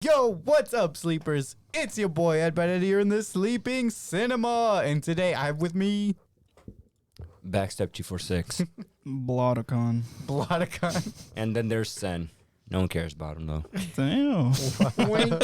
Yo, what's up, sleepers? It's your boy Eddbedhead here in the Sleeping Cinema, and today I have with me Backstep 246. Blotacon. Blotacon. And then there's Sen. No one cares about him though. Damn. Wink.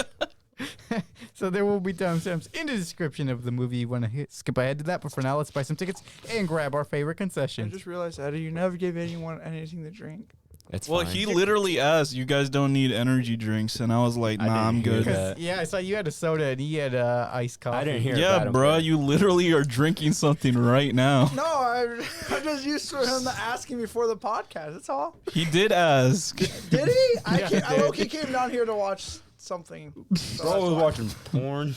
So there will be timestamps in the description of the movie. You want to skip ahead to that, but for now, let's buy some tickets and grab our favorite I concessions. just realized, Eddie, you never gave anyone anything to drink. It's Well, fine. he literally asked, "You guys don't need energy drinks," and I was like, I "Nah, didn't I'm hear good." that. Yeah, I saw you had a soda and he had iced coffee. I didn't hear that. Yeah, I don't bro, care. you literally are drinking something right now. No, I'm just used to him asking before the podcast. That's all. He did ask. Did he? Yeah, I low-key came down here to watch something. So Bro that's was why. watching porn.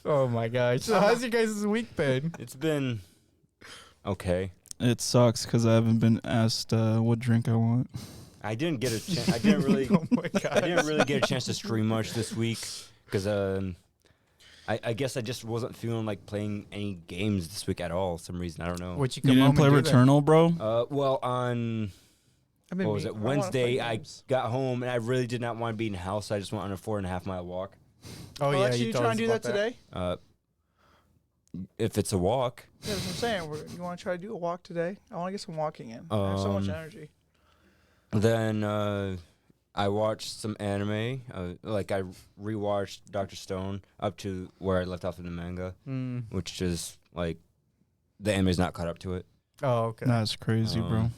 Oh my gosh. So how's your guys' week been? It's been okay. It sucks because I haven't been asked what drink I want. I didn't get a chance. I didn't really. Oh my I god. didn't really get a chance to stream much this week because I guess I just wasn't feeling like playing any games this week at all. For some reason, I don't know. What you You come didn't home play and do then? Returnal, bro? Well, on I've been what was mean- it? I wanna Wednesday, play I games. got home and I really did not want to be in the house. So I just went on a 4.5 mile walk. Oh yeah, Aleksey, you told trying us to do that about today? If it's a walk, Yeah, that's what I'm saying. You want to try to do a walk today? I want to get some walking in. I have so much energy. then I watched some anime. Like I rewatched Dr. Stone up to where I left off in the manga, which is like the anime's not caught up to it. Oh, okay. That's crazy, bro.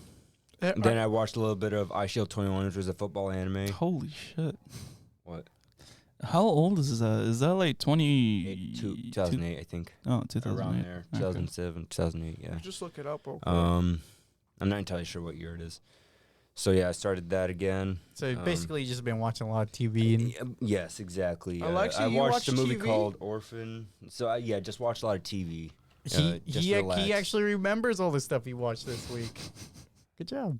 Then I watched a little bit of iShield 21, which was a football anime. Holy shit. What? How old is that? Is that like 2008, I think. Oh, 2008. Around there. 2007, 2008, yeah. Just look it up real quick. I'm not entirely sure what year it is. So yeah, I started that again. So basically, you just been watching a lot of TV and Yes, exactly. Aleksey, I you watched a watch movie TV? called Orphan. So I just watched a lot of TV. he just he relax. actually remembers all the stuff he watched this week. Good job.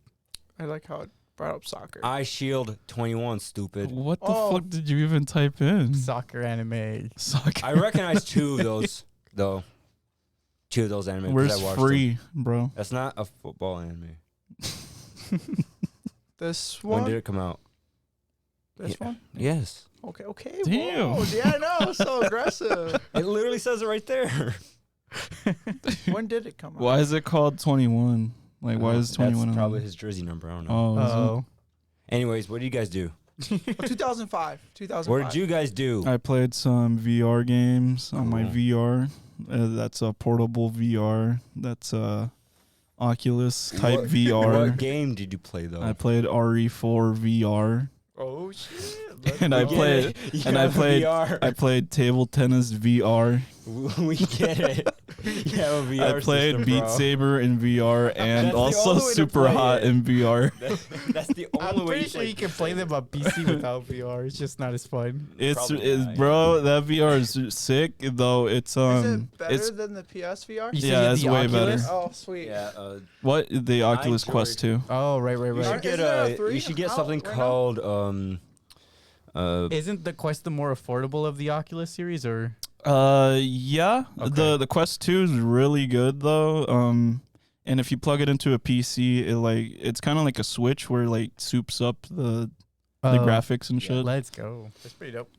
I like how it brought up soccer. iShield 21, stupid. What the Oh. fuck did you even type in? Soccer anime. Soccer. I recognize two of those, though. Two of those anime. 'cause Where's I watched free, them. bro? That's not a football anime. This When one? did it come out? This Yeah. one? Yes. Okay. Damn. Whoa. Yeah, I know. So aggressive. It literally says it right there. When did it come out? Why is it called 21? Like, why is 21 That's on probably it? his jersey number. I don't know. Oh, is it? Oh. Anyways, what do you guys do? 2005. 2005. What did you guys do? I played some VR games on my Cool. VR. That's a portable VR. That's a Oculus type What- VR. What game did you play though? I played RE4 VR. Oh shit. And I played I played table tennis VR. We get it. You have a VR I played system, Beat bro. Saber in VR and That's the also only way to Super play Hot it. in VR. That's the only I'm way pretty you sure play. you can play them on PC without VR. It's just not as fun. Probably not, Bro, that VR is sick though. It's Is it better it's than the PSVR? You say Yeah, you had it's the way Oculus? better. Oh, sweet. Yeah, what the Oculus enjoyed- Quest 2. Oh, right. you should Right. get Isn't there a a. three You should get out something right now? called Isn't the Quest the more affordable of the Oculus series, or? Yeah. Okay. The Quest 2 is really good though. And if you plug it into a PC, it's kind of like a Switch where it, like soups up the graphics and shit. Let's go. That's pretty dope.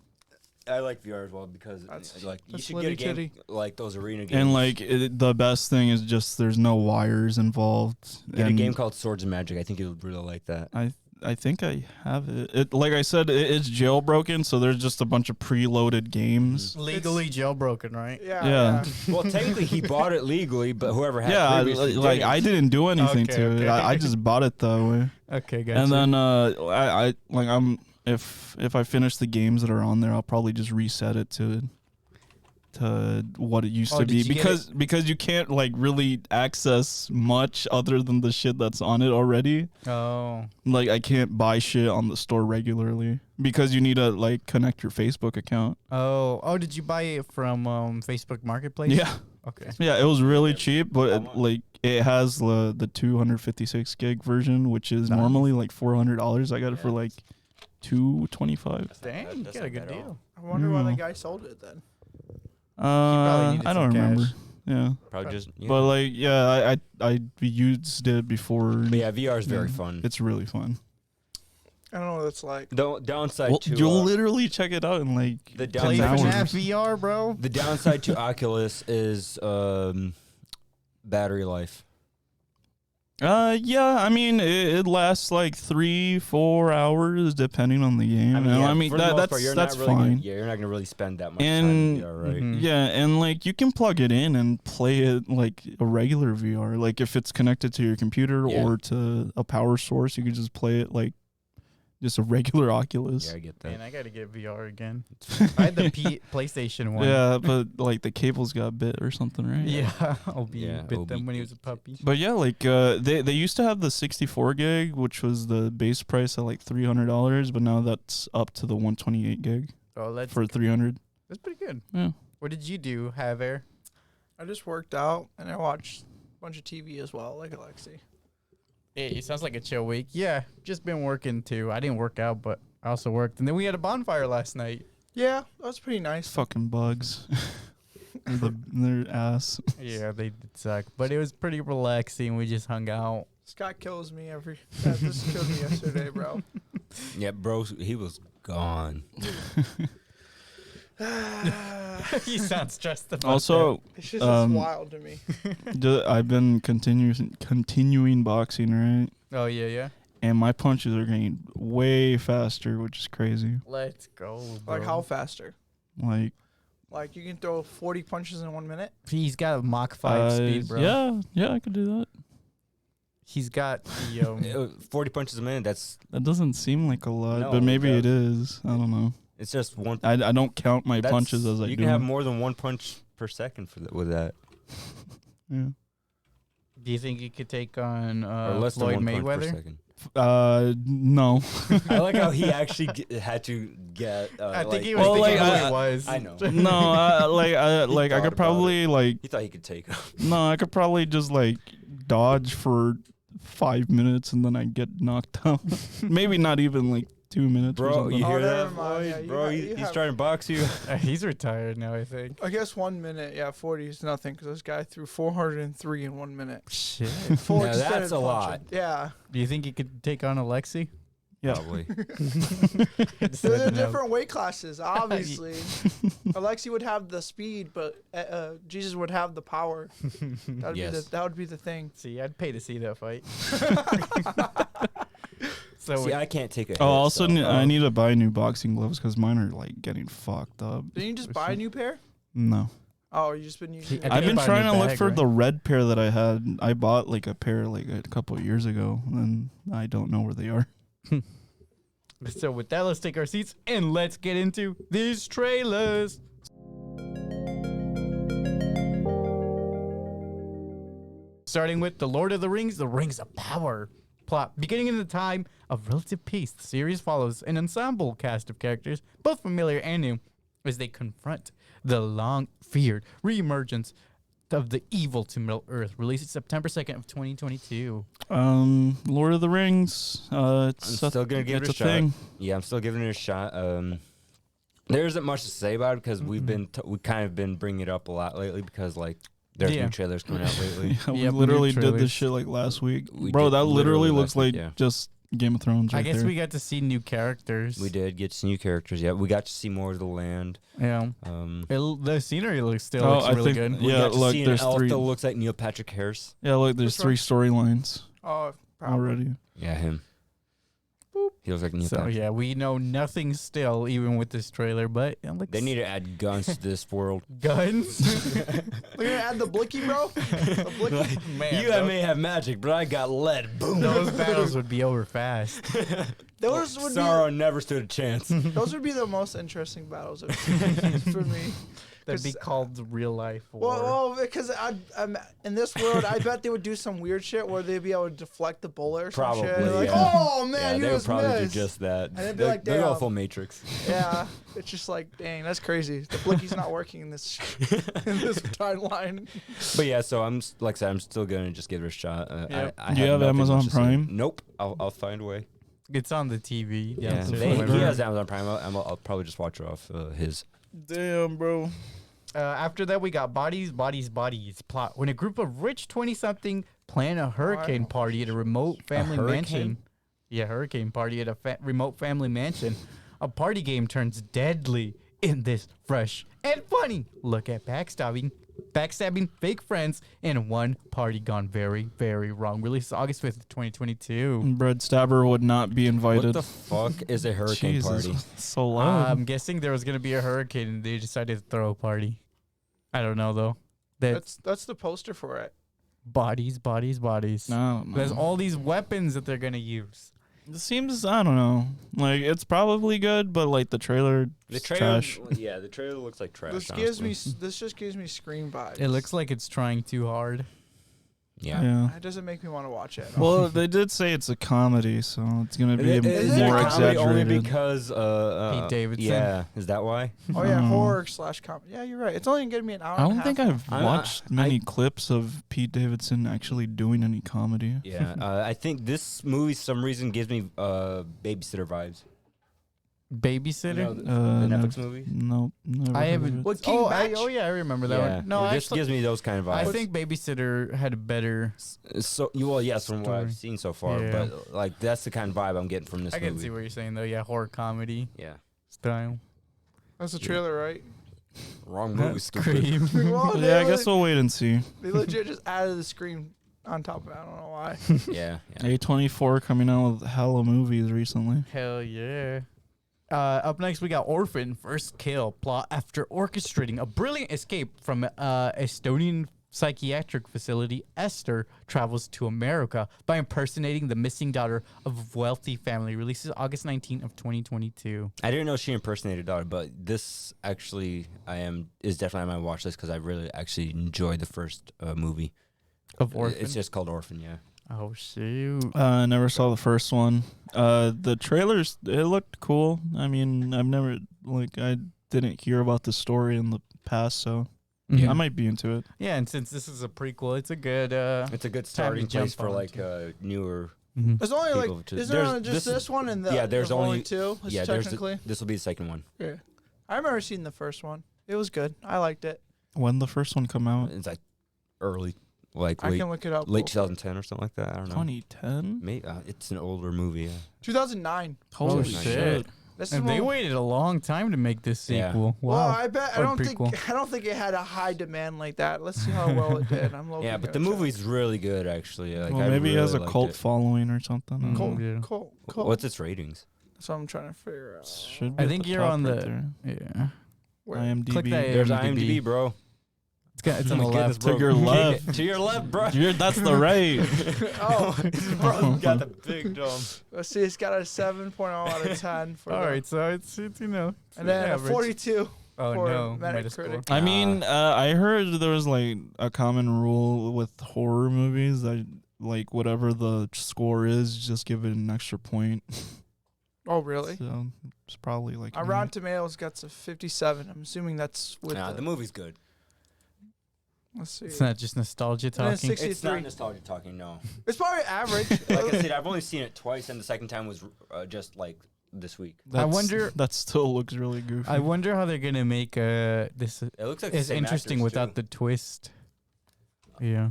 I like VR as well because That's- like you that's should get a game litty-titty. like those arena games. And like the best thing is just there's no wires involved. get a And game called Swords of Magic. I think you'll really like that. I think I have it. Like I said, it's jailbroken, so there's just a bunch of preloaded games. Legally jailbroken, right? Yeah. Well, technically he bought it legally, but whoever had Yeah, previously like I didn't do anything Okay, to it. okay. I just bought it that way. Okay, gotcha. And then if I finish the games that are on there, I'll probably just reset it to what it used Oh, to did be you get because you can't like really access much other than the shit that's on it already. Oh. Like I can't buy shit on the store regularly because you need to like connect your Facebook account. Oh, did you buy it from Facebook Marketplace? Yeah. Okay. Yeah, it was really cheap, but How much? like it has the 256 gig version, which is Nice. normally like $400. I got it for Yeah. like $225. Dang, you got a good deal. I wonder why Yeah. the guy sold it then. probably needed I some don't remember. cash. Yeah. Probably just. Yeah. But like, yeah, I used it before. But yeah, VR is very fun. It's really fun. I don't know what it's like. The downside Well, to you'll literally check it out in like the Play downside FNAF VR, bro. the downside to Oculus is battery life. Yeah, I mean it lasts like 3-4 hours depending on the game. I mean for the most part, that's not really fine. You're not gonna really spend that much And- time in VR, right? Mhm. Yeah, and like you can plug it in and play it like a regular VR. Like if it's connected to your computer Yeah. or to a power source, you can just play it like just a regular Oculus. Yeah, I get that. Man, I gotta get VR again. I had the PlayStation one. Yeah, but like the cables got bit or something, right? Yeah, Obi Yeah, bit Obi them when he was a puppy. But yeah, like they used to have the 64 gig, which was the base price at like $300, but now that's up to the 128 gig Oh, that's for 300. that's pretty good. Yeah. What did you do, Javier? I just worked out and I watched a bunch of TV as well, like Aleksey. Hey, sounds like a chill week. Yeah, just been working too. I didn't work out, but I also worked. And then we had a bonfire last night. Yeah, that was pretty nice. Fucking bugs. Their ass. Yeah, they did suck. But it was pretty relaxing. We just hung out. Scott kills me every. Yeah, this killed me yesterday, bro. Yeah, bro, he was gone. You sound stressed about Also, It's just wild to me. I've been continuing boxing, right? that. Oh, yeah. And my punches are getting way faster, which is crazy. Let's go, bro. Like how faster? Like, Like you can throw 40 punches in 1 minute. He's got a Mach 5 speed, bro. yeah, I could do that. He's got the 40 punches a minute. That doesn't seem like a lot, No, but maybe it it is. I don't know. It's just one. I don't count my that's- punches as I do. You can have more than one punch per second with that, Yeah. Do you think you could take on or less Floyd than one punch per Mayweather? second. No. I like how he actually had to get. I think like, he was Well, thinking like, who it was. I know. No, I thought could about probably like He thought he could take him. no, I could probably just like dodge for 5 minutes and then I get knocked out. Maybe not even like 2 minutes. or Bro, something. you Oh, hear never that, mind. Floyd? Yeah, you Bro, have- he's you have- trying to box you. He's retired now, I think. I guess 1 minute. Yeah, 40 is nothing because this guy threw 403 in 1 minute. Shit. Full Yeah, extended that's a lot. punching. Yeah. Do you think you could take on Aleksey? Yeah. Probably. They're different weight classes, obviously. Aleksey would have the speed, but Jesus would have the power. Yes. That would be the thing. See, I'd pay to see that fight. So See, I can't take a hit. Oh, also, so- I need to buy new boxing gloves because mine are like getting fucked up. Didn't you just buy a new pair? No, Oh, you just been using I it. I've been buy a trying new to look bag, for right? the red pair that I had. I bought like a pair like a couple of years ago, and I don't know where they are. So with that, let's take our seats and let's get into these trailers. Starting with The Lord of the Rings of Power. Plot. Beginning in the time of relative peace, the series follows an ensemble cast of characters, both familiar and new, as they confront the long-feared reemergence of the evil to Middle-earth. Released September 2nd of 2022. Lord of the Rings. It's I'm still gonna give it it's a a shot. thing. Yeah, I'm still giving it a shot. There isn't much to say about it because we kind of been bringing it up a lot lately because like there's Yeah. new trailers coming out lately. Yeah, we Yep, new literally did trailers. this shit like last week, We bro. did That literally literally looks last week, like yeah. just Game of Thrones. I Right guess there. we got to see new characters. We did get some new characters. Yeah, we got to see more of the land. Yeah. The scenery looks Oh, I really think- good. We Yeah, got to look, see there's an elf three. that looks like Neil Patrick Harris. Yeah, look, there's Which 3 storylines Oh, probably. already. Yeah, him. He looks like Neil So Patrick. yeah, we know nothing still, even with this trailer. But it looks They need to add guns to this world. guns. We're gonna add the blicky, bro. The blicky. Man, You may have magic, but I got lead. Boom. those battles would be over fast. Those would Sauron never stood a chance. be. Those would be the most interesting battles I've seen for me. That'd be 'Cause- called real life war. Well, because I'm in this world, I bet they would do some weird shit where they'd be able to deflect the bullet or some shit. Probably, They're like, yeah. oh man, Yeah, you they would just probably missed. do just that. they'd be like, they're all damn. full Matrix. Yeah, it's just like, dang, that's crazy. The blicky's not working in this timeline. But yeah, so like I said, I'm still gonna just give it a shot. Yep. I Do you have nothing Amazon much to say. Prime? Nope. I'll find a way. It's on the TV. Yeah, so They- he whatever. has Amazon Prime. I'll probably just watch it off his. Damn, bro. After that, we got Bodies, Bodies, Bodies plot. When a group of rich 20-something plan a hurricane party at a remote family mansion. Yeah, hurricane party at a remote family mansion. A party game turns deadly in this fresh and funny look at backstabbing fake friends, and one party gone very, very wrong. Released August 5th, 2022. Bread Stabber would not be invited. What the fuck is a hurricane Jesus, party? so loud. I'm guessing there was going to be a hurricane and they decided to throw a party. I don't know, though. That's the poster for it. Bodies, bodies, bodies. No, There's all these weapons that they're going to use. It seems, I don't know. Like, it's probably good, but, like, the trailer trash. Yeah, the trailer looks like trash. This just gives me Scream vibes. It looks like it's trying too hard. Yeah. It doesn't make me want to watch it. Well, they did say it's a comedy, so it's going to be Is it more a comedy only exaggerated. because Pete Davidson. Yeah, is that why? Oh yeah, horror/comedy. Yeah, you're right. It's only gonna be an hour. I and a don't half. think I've I- watched many clips of Pete Davidson actually doing any comedy. Yeah, I think this movie some reason gives me babysitter vibes. Babysitter? You know, the No. Netflix movie. Nope. Never I heard of haven't. it. What, King Batch? Yeah, I remember that Yeah, one. No, this actually, gives me those kind of vibes. I think Babysitter had a better. So. Well, yes, from what I've Story. seen so far, Yeah. but like that's the kind of vibe I'm getting from this I movie. can see what you're saying though. Yeah, horror comedy Yeah, style. That's the trailer, right? wrong movie. That's Stupid. Scream. Well, Yeah, I guess we'll wait and see. they legit just added the Scream on top of it. I don't know why. Yeah. A24 coming out with hella movies recently. Hell yeah. Up next, we got Orphan First Kill plot. After orchestrating a brilliant escape from Estonian psychiatric facility, Esther travels to America by impersonating the missing daughter of a wealthy family. Releases August 19th of 2022. I didn't know she impersonated a daughter, but this actually is definitely on my watch list because I really actually enjoyed the first movie. Of Orphan? It's just called Orphan, yeah. Oh, shoot. I never saw the first one. The trailers, it looked cool. I mean, I didn't hear about the story in the past, so Mhm. I might be into it. Yeah, and since this is a prequel, it's a good. It's a good starting place jump for on like to. newer. Mhm. There's only People like, to- is there there's- just this one and the yeah, there's only two? Yeah, technically. this will be the second one. Yeah, I remember seeing the first one. It was good. I liked it. When the first one come out? It's like early, like I late, can look it up. late 2010 or something like that. I don't know. 2010? Maybe it's an older movie. Yeah. 2009. Holy shit. shit. This is And they one- waited a long time to make this Yeah. sequel. Wow. Well, I bet I Or don't prequel. think it had a high demand like that. Let's see how well it did. I'm Yeah, but the movie's really good actually. Like, Well, I maybe it has a really liked cult it. following or something. Mm. Cool, Yeah. cool, cool. What's its ratings? That's what I'm trying to figure out. Should I be at think the you're top on right the. there. Yeah. Where? IMDb. Click that There's IMDb. IMDb, bro. It's on the Oh my goodness, left. bro. To your left. To your left, bro. That's the right. Oh, Bro, got the big dome. let's see. It's got a 7.0 out of 10 for All the- right, so it's you know. it's and then a average. 42. Oh for no, Metacritic. Metascore. I mean, I heard there was like a common rule with horror movies that like whatever the score is, just give it an extra point. Oh, really? So it's probably like Our Rotten Tomatoes got a 57. I'm assuming that's with Nah, the movie's good. Let's see. It's not just nostalgia then talking. 63. It's not nostalgia talking, no. It's probably average. Like I said, I've only seen it twice, and the second time was just like this week. wonder- that still looks really goofy. I wonder how they're gonna make this. It looks like the It's same interesting actors, without too. the twist. Yeah.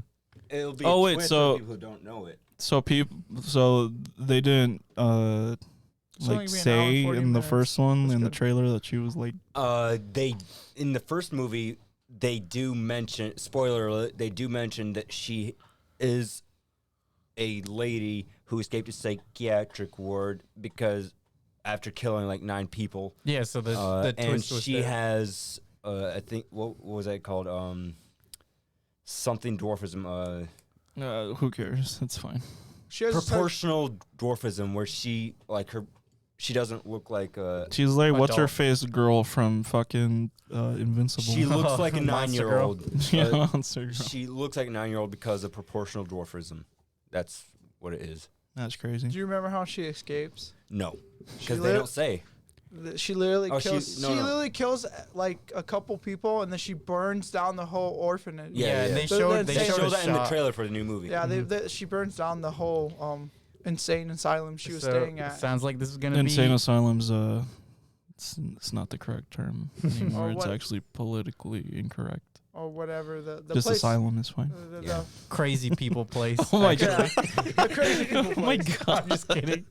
It'll be Oh, a wait, twist so- for people who don't know it. so they didn't only like gonna be an hour say and 40 in the minutes. first one That's in the good. trailer that she was like They in the first movie they do mention, spoiler alert, they do mention that she is a lady who escaped a psychiatric ward because after killing like 9 people. Yeah. So the And twist was she there. has I think what was that called? Something dwarfism. who cares? It's fine. she has Proportional dwarfism, where she doesn't look like She's like what's her Adult. face girl from fucking Invincible. she looks like a Monster Girl. 9-year-old. yeah, Uh, Monster Girl. she looks like a 9-year-old because of proportional dwarfism. That's what it is. That's crazy. Do you remember how she escapes? No, She because they lit- don't say. She literally Oh, kills. she- no, no. literally kills like a couple people, and then she burns down the whole orphanage. Yeah, Yeah, yeah. and they So showed then they They showed showed show a that in the shot. trailer for the new movie. Yeah, she burns down the whole insane asylum she was So, staying at. Sounds like this is gonna Insane be. Asylum's It's not the correct term anymore. It's what? actually politically incorrect. Or whatever the Just place, asylum is fine. Yeah. Crazy people place. Oh my actually. the crazy people Oh my place. god. I'm just kidding.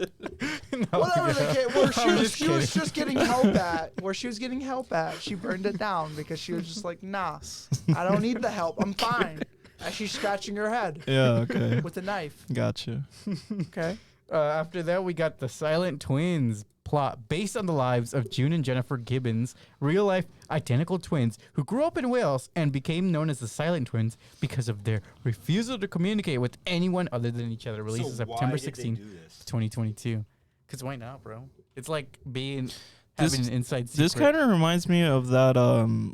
No, Whatever the case, where I'm just she was kidding. just getting help at, where she was getting help at, she burned it down because she was just like, nah, I don't need the help. I'm fine. As she's scratching her head Yeah, okay. with a knife. Gotcha. Okay. After that, we got the Silent Twins plot based on the lives of June and Jennifer Gibbons, real-life identical twins who grew up in Wales and became known as the Silent Twins because of their refusal to communicate with anyone other than each other. Released September 16th, 2022. Because why not, bro? It's like having an inside secret. This kind of reminds me of that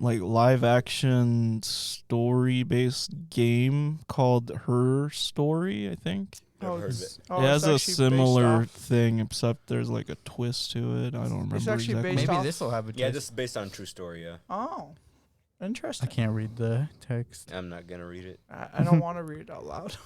like live action story based game called Her Story, I think. I've heard of it. It has a it's actually similar based thing, except there's like a twist to it. I don't remember actually exactly. based Maybe off- this will have a Yeah, twist. this is based on a true story. Yeah, Oh, I interesting. can't read the text. I'm not gonna read it. I don't want to read it out loud.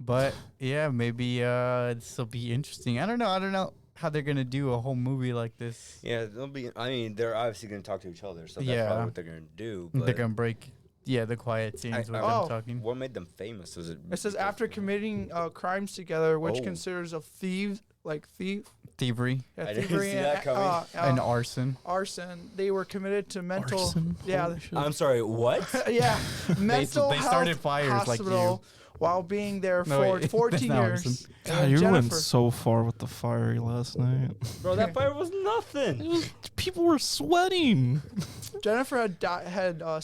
But yeah, maybe this will be interesting. I don't know how they're gonna do a whole movie like this. Yeah, they'll be. I mean, they're obviously gonna talk to each other, so that's Yeah. probably what they're gonna do. They're But gonna break, the quiet scenes with them Oh. talking. what made them famous? Was it? It says after committing crimes together, which Oh. considers of Thievery yeah, I didn't thievery see that coming. and arson. arson. They were committed to mental. Arson? Yeah, Holy shit. I'm sorry. What? yeah, mental they started health fires like you. hospital while being there No, for wait, 14 that's not years. arson. And God, then you went Jennifer. so far with the fiery last night. Bro, that fire was nothing. People were sweating. Jennifer had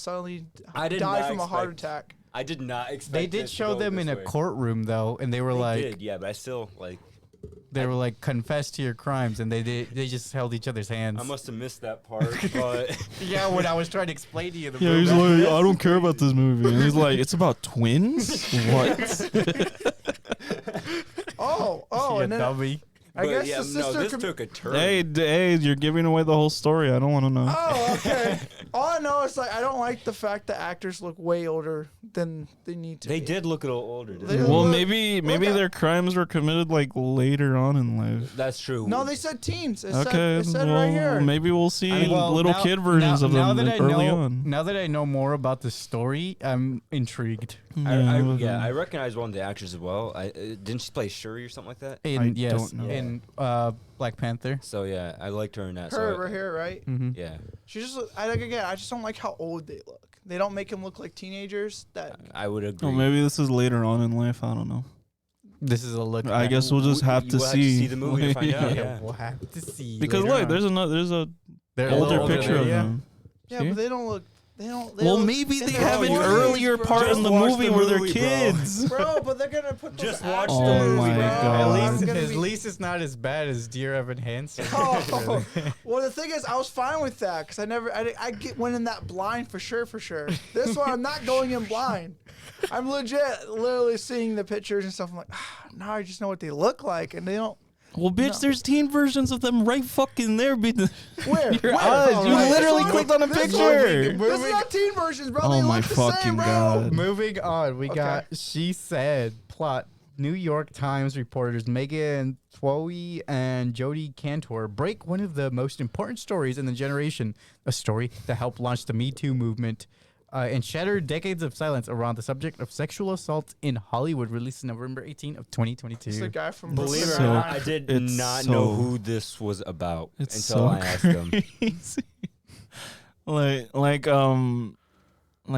suddenly I did died not from a heart expect- attack. I did not expect. They did this to show go them this in a way. courtroom though, and they were They like, did, yeah, but I still like. they were like, confess to your crimes, and they just held each other's hands. I must have missed that part, but Yeah, when I was trying to explain to you the Yeah, movie. he's like, I don't care about this movie. And he's like, it's about twins? What? Oh, You and then dummy. I but guess yeah, the sister. no, this took a turn. Hey, you're giving away the whole story. I don't want to know. Oh, okay. All I know is like I don't like the fact that actors look way older than they need to. They be. did look a little older. They Didn't they? Well, look- maybe at- their crimes were committed like later on in life. That's true. No, they said teens. It Okay, said well, right here. maybe we'll see Well, little now- kid versions of them that I early know, on. Now that I know more about the story, I'm intrigued. I recognize one of the actors as well. Didn't she play Shuri or something like that? In I don't know. in Black Panther. So yeah, I liked her in that. Her so right here, right? Mm-hmm. Yeah, She just. I just don't like how old they look. They don't make them look like teenagers. That I would agree. Oh, maybe this is later on in life. I don't know. This is a look. I at- guess we'll just have to We'll see. the movie to find out. Yeah. We'll have to see. Because later look, on. there's a They're a older little picture of yeah. them. yeah, See? but they don't look. They don't. They Well, look maybe in they their have an 40s, earlier bro. part Just in the watch movie the where they're movie, bro. kids. Bro, but they're gonna put those Just watch the Oh movie, my bro. God. At least it's not as bad as Dear Evan Hansen. Oh, well, the thing is, I was fine with that because went in that blind for sure. This one, I'm not going in blind. I'm literally seeing the pictures and stuff. I'm like, now I just know what they look like, and they don't. Well, bitch, No. there's teen versions of them right fucking there. Where? Your Where? eyes. You Right, literally this clicked one? on a This picture. one? This is not teen versions, bro. Oh They my look the fucking same, bro. God. Moving on, we Okay. got She Said plot. New York Times reporters Megan Twohy and Jodie Cantor break one of the most important stories in the generation, a story that helped launch the Me Too movement and shattered decades of silence around the subject of sexual assault in Hollywood, released November 18 of 2022. It's the guy from Believe it or So- not, I did it's not so- know who this was about It's until so I asked them. crazy. like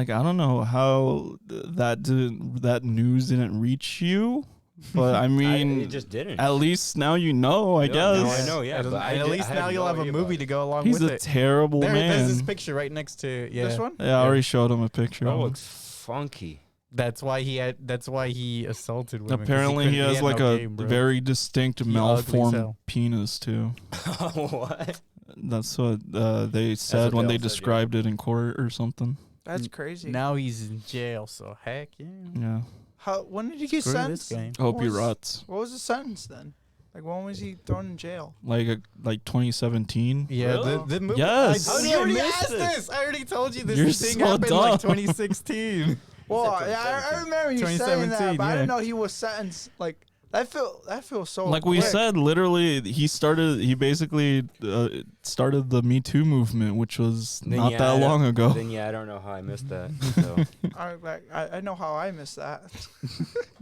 I don't know how that news didn't reach you, but I mean, it just didn't. at least now you know. I No, guess. now I know, yeah. At, but I at did- least I had now you'll no have a idea movie about to go along He's with a it. terrible There's man. this picture right next to This one? Yeah, I already showed him a picture. Bro of him. looks funky. That's why he assaulted women. 'cause Apparently, he has had like no a game, bro. very distinct He ugly as malformed hell. penis too. What? That's what they said what when they they all said, yeah. described it in court or something. That's crazy. Now he's in jail, so heck yeah. Yeah. When did he get Screw this sentenced? game. Hope What he was- rots. What was the sentence then? Like when was he thrown in jail? Like 2017. Yeah, Really? the movie. Yes. I, How did you I already miss asked this? this. I already told you this You're thing so happened in like dumb. 2016. Well, said yeah, I remember you saying 2017, that, but I yeah. didn't know he was sentenced. Like That feels so. Like we quick. said, literally, he basically started the Me Too movement, which was Then not yeah, that long ago. Then yeah, I don't know how I missed that. So. I know how I missed that.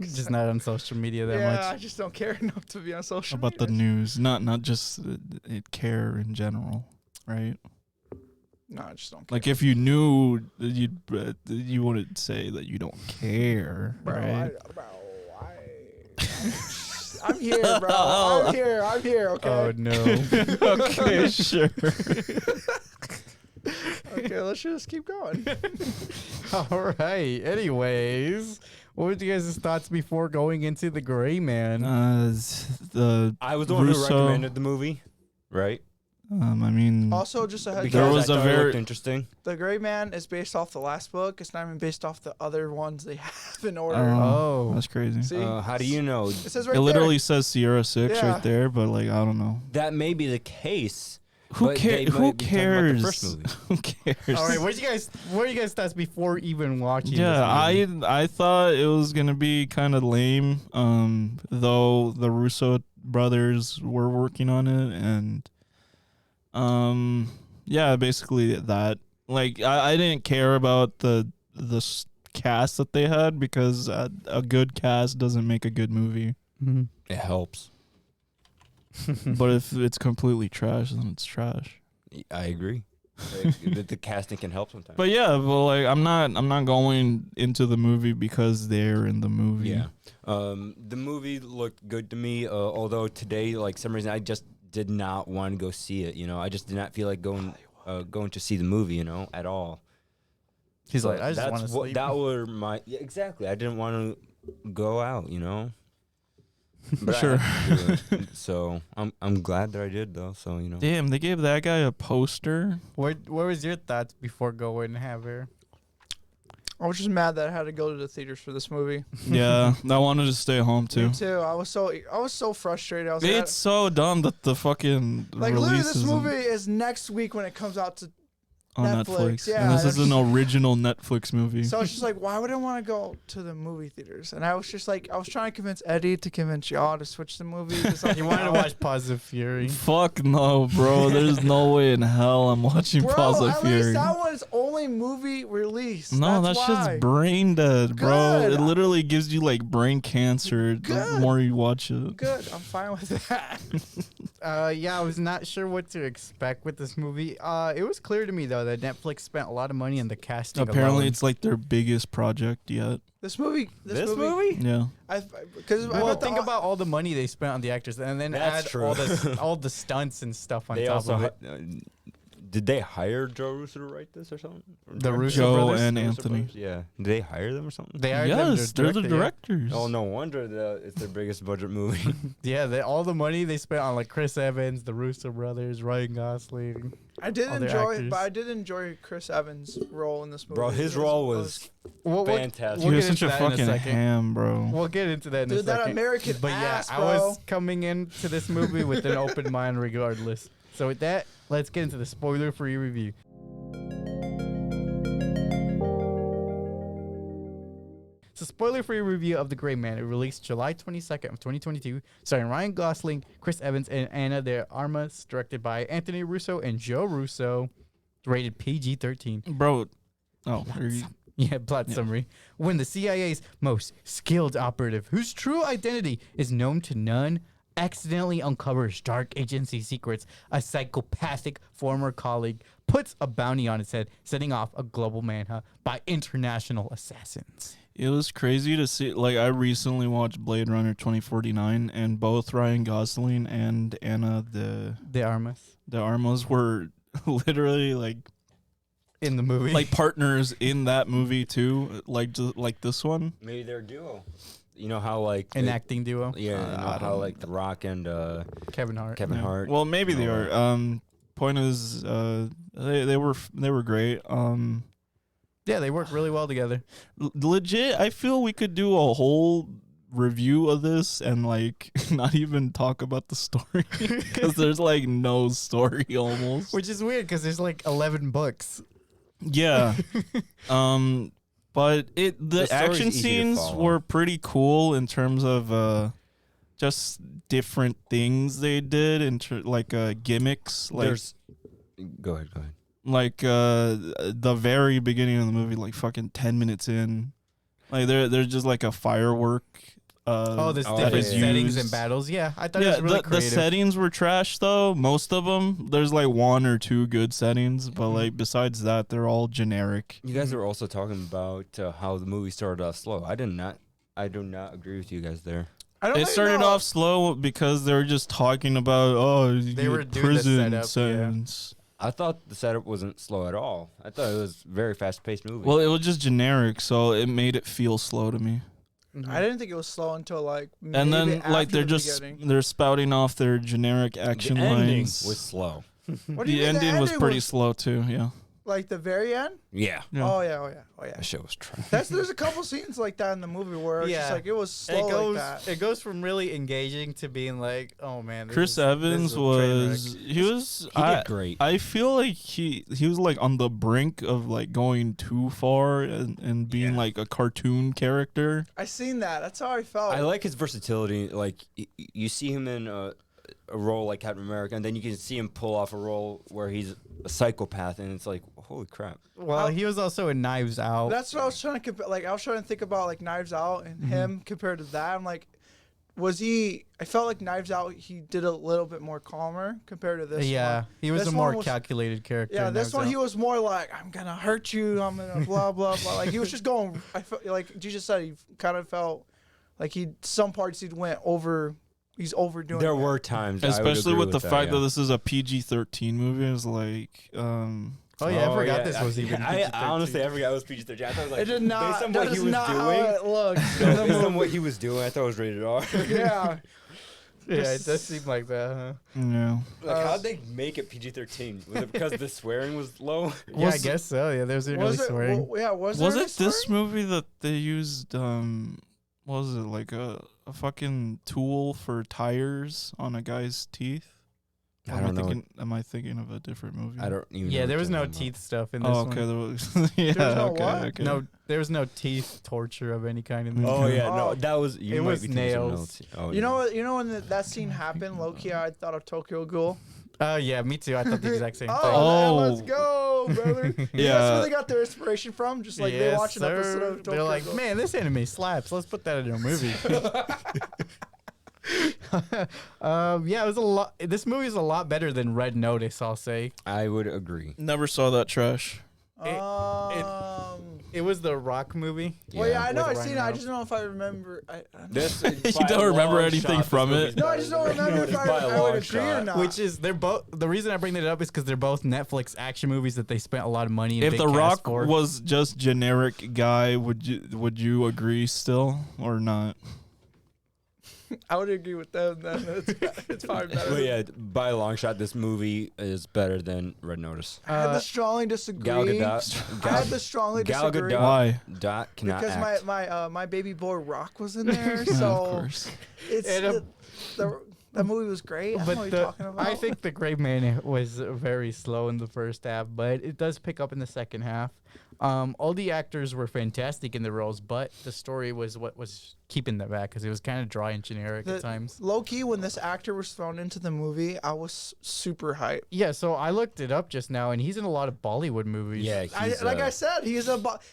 Just not on social media that yeah, much. I just don't care enough to be on social About the media. news, not just care in general, right? No, I just don't care. Like if you knew, you wouldn't say that you don't care, right? I'm here, bro. I'm here. Okay. Oh no. Okay, sure. Okay, let's just keep going. All right. Anyways, what were you guys' thoughts before going into the Gray Man? I was the one who Russo- recommended the movie, right? I mean, Also, just a heads Because There up, was I a thought it very- looked interesting. the Gray Man is based off the last book. It's not even based off the other ones they have in order. Oh. that's crazy. See, How do you know? it says right It literally there. says Sierra 6 Yeah. right there, but like I don't know. That may be the case. Who but they cares? Who might be talking about the cares? first movie. Who cares? All right. What are you guys' thoughts before even watching? Yeah, this movie? I thought it was gonna be kind of lame. Though the Russo brothers were working on it, and yeah, basically that. Like I didn't care about the cast that they had because a good cast doesn't make a good movie. Mhm. It helps. But if it's completely trash, then it's trash. I agree. The casting can help sometimes. But yeah, well, like I'm not going into the movie because they're in the movie. Yeah. The movie looked good to me. Although today, like some reason, I just did not want to go see it. You know, I just did not feel like going to see the movie. You know, at all. He's So like, I just want to that's what- sleep. That were my exactly. I didn't want to go out. You know. But Sure. I had to do it. So I'm glad that I did though. So you know. Damn, they gave that guy a poster. What was your thoughts before going, Javier? I was just mad that I had to go to the theaters for this movie. Yeah, I wanted to stay home too. Me too. I was so frustrated. I was It's so dumb that the fucking like literally release this is movie is next week when it comes out to. on Netflix, Netflix. yeah, And this is that's- an original Netflix movie. So it's just like, why would I want to go to the movie theaters? And I was just like, I was trying to convince Eddie to convince y'all to switch the movie. To something You wanted to else. watch Positive Fury. Fuck no, bro. There's no way in hell I'm watching Bro, Paws of at Fury. least that one's only movie release. No, that's that why. shit's brain dead, bro. Good. It literally gives you like brain cancer the Good. more you watch it. Good. I'm fine with that. Yeah, I was not sure what to expect with this movie. It was clear to me though that Netflix spent a lot of money on the casting. Apparently, alone. it's like their biggest project yet. This movie. Yeah. Because Well, think about all the money they spent on the actors, and then That's add true. all the stunts and stuff on They top also of it. did they hire Joe Russo to write this or something? Or The direct Russo this? Joe brothers? and Russo Anthony. brothers? Yeah. Did they hire them or something? They hired them Yes, to they're the direct it, yeah. directors. Oh, no wonder it's their biggest budget movie. Yeah, all the money they spent on like Chris Evans, the Russo brothers, Ryan Gosling. I did all their enjoy, actors. but I did enjoy Chris Evans' role in this movie. Bro, his role was We'll fantastic. He We'll was get such a into that in a fucking second. ham, bro. We'll get into that in a Dude, that second. American But ass, yeah, bro. I was coming into this movie with an open mind regardless. So with that, let's get into the spoiler-free review. It's a spoiler-free review of The Gray Man. It released July 22nd of 2022, starring Ryan Gosling, Chris Evans, and Ana de Armas, directed by Anthony Russo and Joe Russo, rated PG-13. Bro. Oh, are you- Yeah, plot summary. When the CIA's most skilled operative, whose true identity is known to none, accidentally uncovers dark agency secrets, a psychopathic former colleague puts a bounty on his head, setting off a global manhunt by international assassins. It was crazy to see. Like, I recently watched Blade Runner 2049, and both Ryan Gosling and Anna De Armas de Armas were literally like in the movie. partners in that movie too. Like like this one. Maybe they're a duo. You know how like an acting duo. Yeah, you know I how don't- like The Rock and Kevin Hart. Kevin Yeah. Hart. Well, maybe they No. are. Point is, they were great. Yeah, they work really well together. Legit, I feel we could do a whole review of this and like not even talk about the story because there's like no story almost. Which is weird because there's like 11 books. Yeah. But The the story's action easy to scenes follow. were pretty cool in terms of just different things they did like gimmicks. Like Go ahead. like the very beginning of the movie, like fucking 10 minutes in, like there's just like a firework. There's that different is settings used. and battles. Yeah, I thought it was really the creative. settings were trash though. Most of them. There's like 1 or 2 good settings, but like besides that, they're all generic. You guys are also talking about how the movie started off slow. I do not agree with you guys there. I don't It really started know. off slow because they were just talking about They were doing the prison setup, yeah. sentence. I thought the setup wasn't slow at all. I thought it was a very fast-paced movie. Well, it was just generic, so it made it feel slow to me. I didn't think it was slow until like maybe And then like after they're the just beginning. they're spouting off their generic action the ending lines. was slow. What do you The mean ending was pretty was, slow too. Yeah. like the very end. Yeah. Yeah. Oh yeah. That shit was trash. There's a couple scenes like that in the movie where it's just Yeah. like it was slow It goes. like that. It goes from really engaging to being like, oh man. Chris Evans was He did great. I feel like he was like on the brink of like going too far and being like a cartoon character. I seen that. That's how I felt. I like his versatility. Like you see him in a role like Captain America, and then you can see him pull off a role where he's a psychopath, and it's like, holy crap. Well, he was also in Knives Out. That's what I was trying to compare. Like I was trying to think about like Knives Out and him compared to that. I'm like, was he? I felt like Knives Out he did a little bit more calmer compared to this. Yeah, one. he was This a more one was- calculated character. Yeah, in this Knives one Out. he was more like, I'm gonna hurt you. I'm gonna blah blah blah. Like he was just going. I felt like you just said he kind of felt like some parts he went over. He's overdoing. There it. were times, I would Especially agree with the that, fact yeah. that this is a PG-13 movie. It's like Oh yeah, I forgot this was even. I PG-13. honestly, I forgot it was PG-13. I thought it was like, It did not. based on That what he is was not doing. how it looked. No, based on what he was doing, I thought it was rated R. Yeah. Yeah, it does seem like that, huh? yeah. Like, how'd they make it PG-13? Was it because the swearing was low? Yeah, I Was- guess so. Yeah, there's really Was it? swearing. Yeah. Was Was there it this movie that they used what was it, like a fucking tool for tires on a guy's teeth? Or I don't know. Am I thinking of a different movie? I don't even. Yeah, know there what was you're no talking teeth stuff in this Oh, okay. one. There was, yeah. There's no okay, what? okay. No, there was no teeth torture of any kind in this. about. Oh one. yeah, Oh. no, that was. You It might was be thinking something nails. else. Oh, You yeah. know what? You know when that scene happened, low key, I thought of Tokyo Ghoul. Yeah, me too. I thought the exact same thing. Oh, Oh. let's go, brother. That's Yeah. where they got their inspiration from. Just like they Yes, watch an sir. episode of Tokyo They're like, Ghoul. man, this anime slaps. Let's put that in a movie. Yeah, it was a lot. This movie is a lot better than Red Notice. I'll say I would agree. Never saw that trash. it was the Rock movie. Well, yeah, I know with I've seen Ryan it. I Reynolds. just don't know if I remember. I don't know. This, You don't remember anything from it? No, I just don't remember if I would agree or not. Which is they're both. The reason I bring that up is because they're both Netflix action movies that they spent a lot of money. And If big The cast Rock for. was just generic guy, would you agree still or not? I would agree with them. Then it's probably better. But yeah, by a long shot, this movie is better than Red Notice. I had to strongly disagree. Gal Gadot. I had to strongly Gal disagree. Gadot. Why? Dot cannot Because act. my baby boy Rock was in there, Yeah, so of course. it's And, that movie was great. I don't know But what you're talking about. I think the Gray Man was very slow in the first half, but it does pick up in the second half. All the actors were fantastic in the roles, but the story was what was keeping them back because it was kind of dry and generic at times. Low key, when this actor was thrown into the movie, I was super hyped. Yeah, so I looked it up just now, and he's in a lot of Bollywood movies. Yeah, he's, Like I said,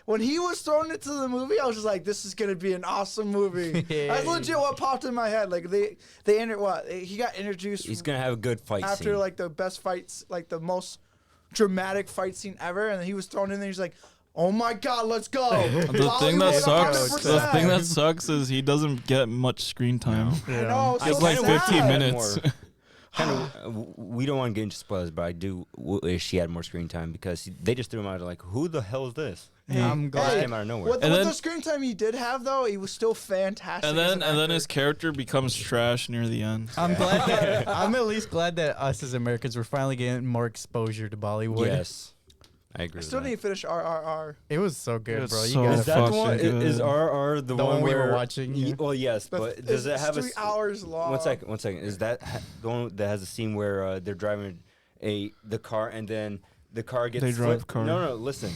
when he was thrown into the movie, I was just like, "This is gonna be an awesome movie." That's legit what popped in my head. Like he got introduced he's gonna have a good fight after scene. like the best fights, like the most dramatic fight scene ever, and then he was thrown in there. He's like, "Oh my god, let's go!" The thing that sucks, 100%. is he doesn't get much screen time. I know, It's so like sad. 15 minutes. We don't want to get into spoilers, but I do wish he had more screen time because they just threw him out like, who the hell is this? I'm It just glad. came out of nowhere. With And the then- screen time he did have, though, he was still fantastic. And as then an and then actor. his character becomes trash near the end. I'm glad that I'm at least glad that us as Americans were finally getting more exposure to Bollywood. Yes, I agree. I still with need that. to finish RRR. It was so good, It's bro. You so gotta Is that the fucking one? good. Is RR the The one we were where- watching, yeah. Well, yes, but does it have a 3 hours long? One second. Is that the one that has a scene where they're driving the car and then the car gets They drive flipped? car. No, listen.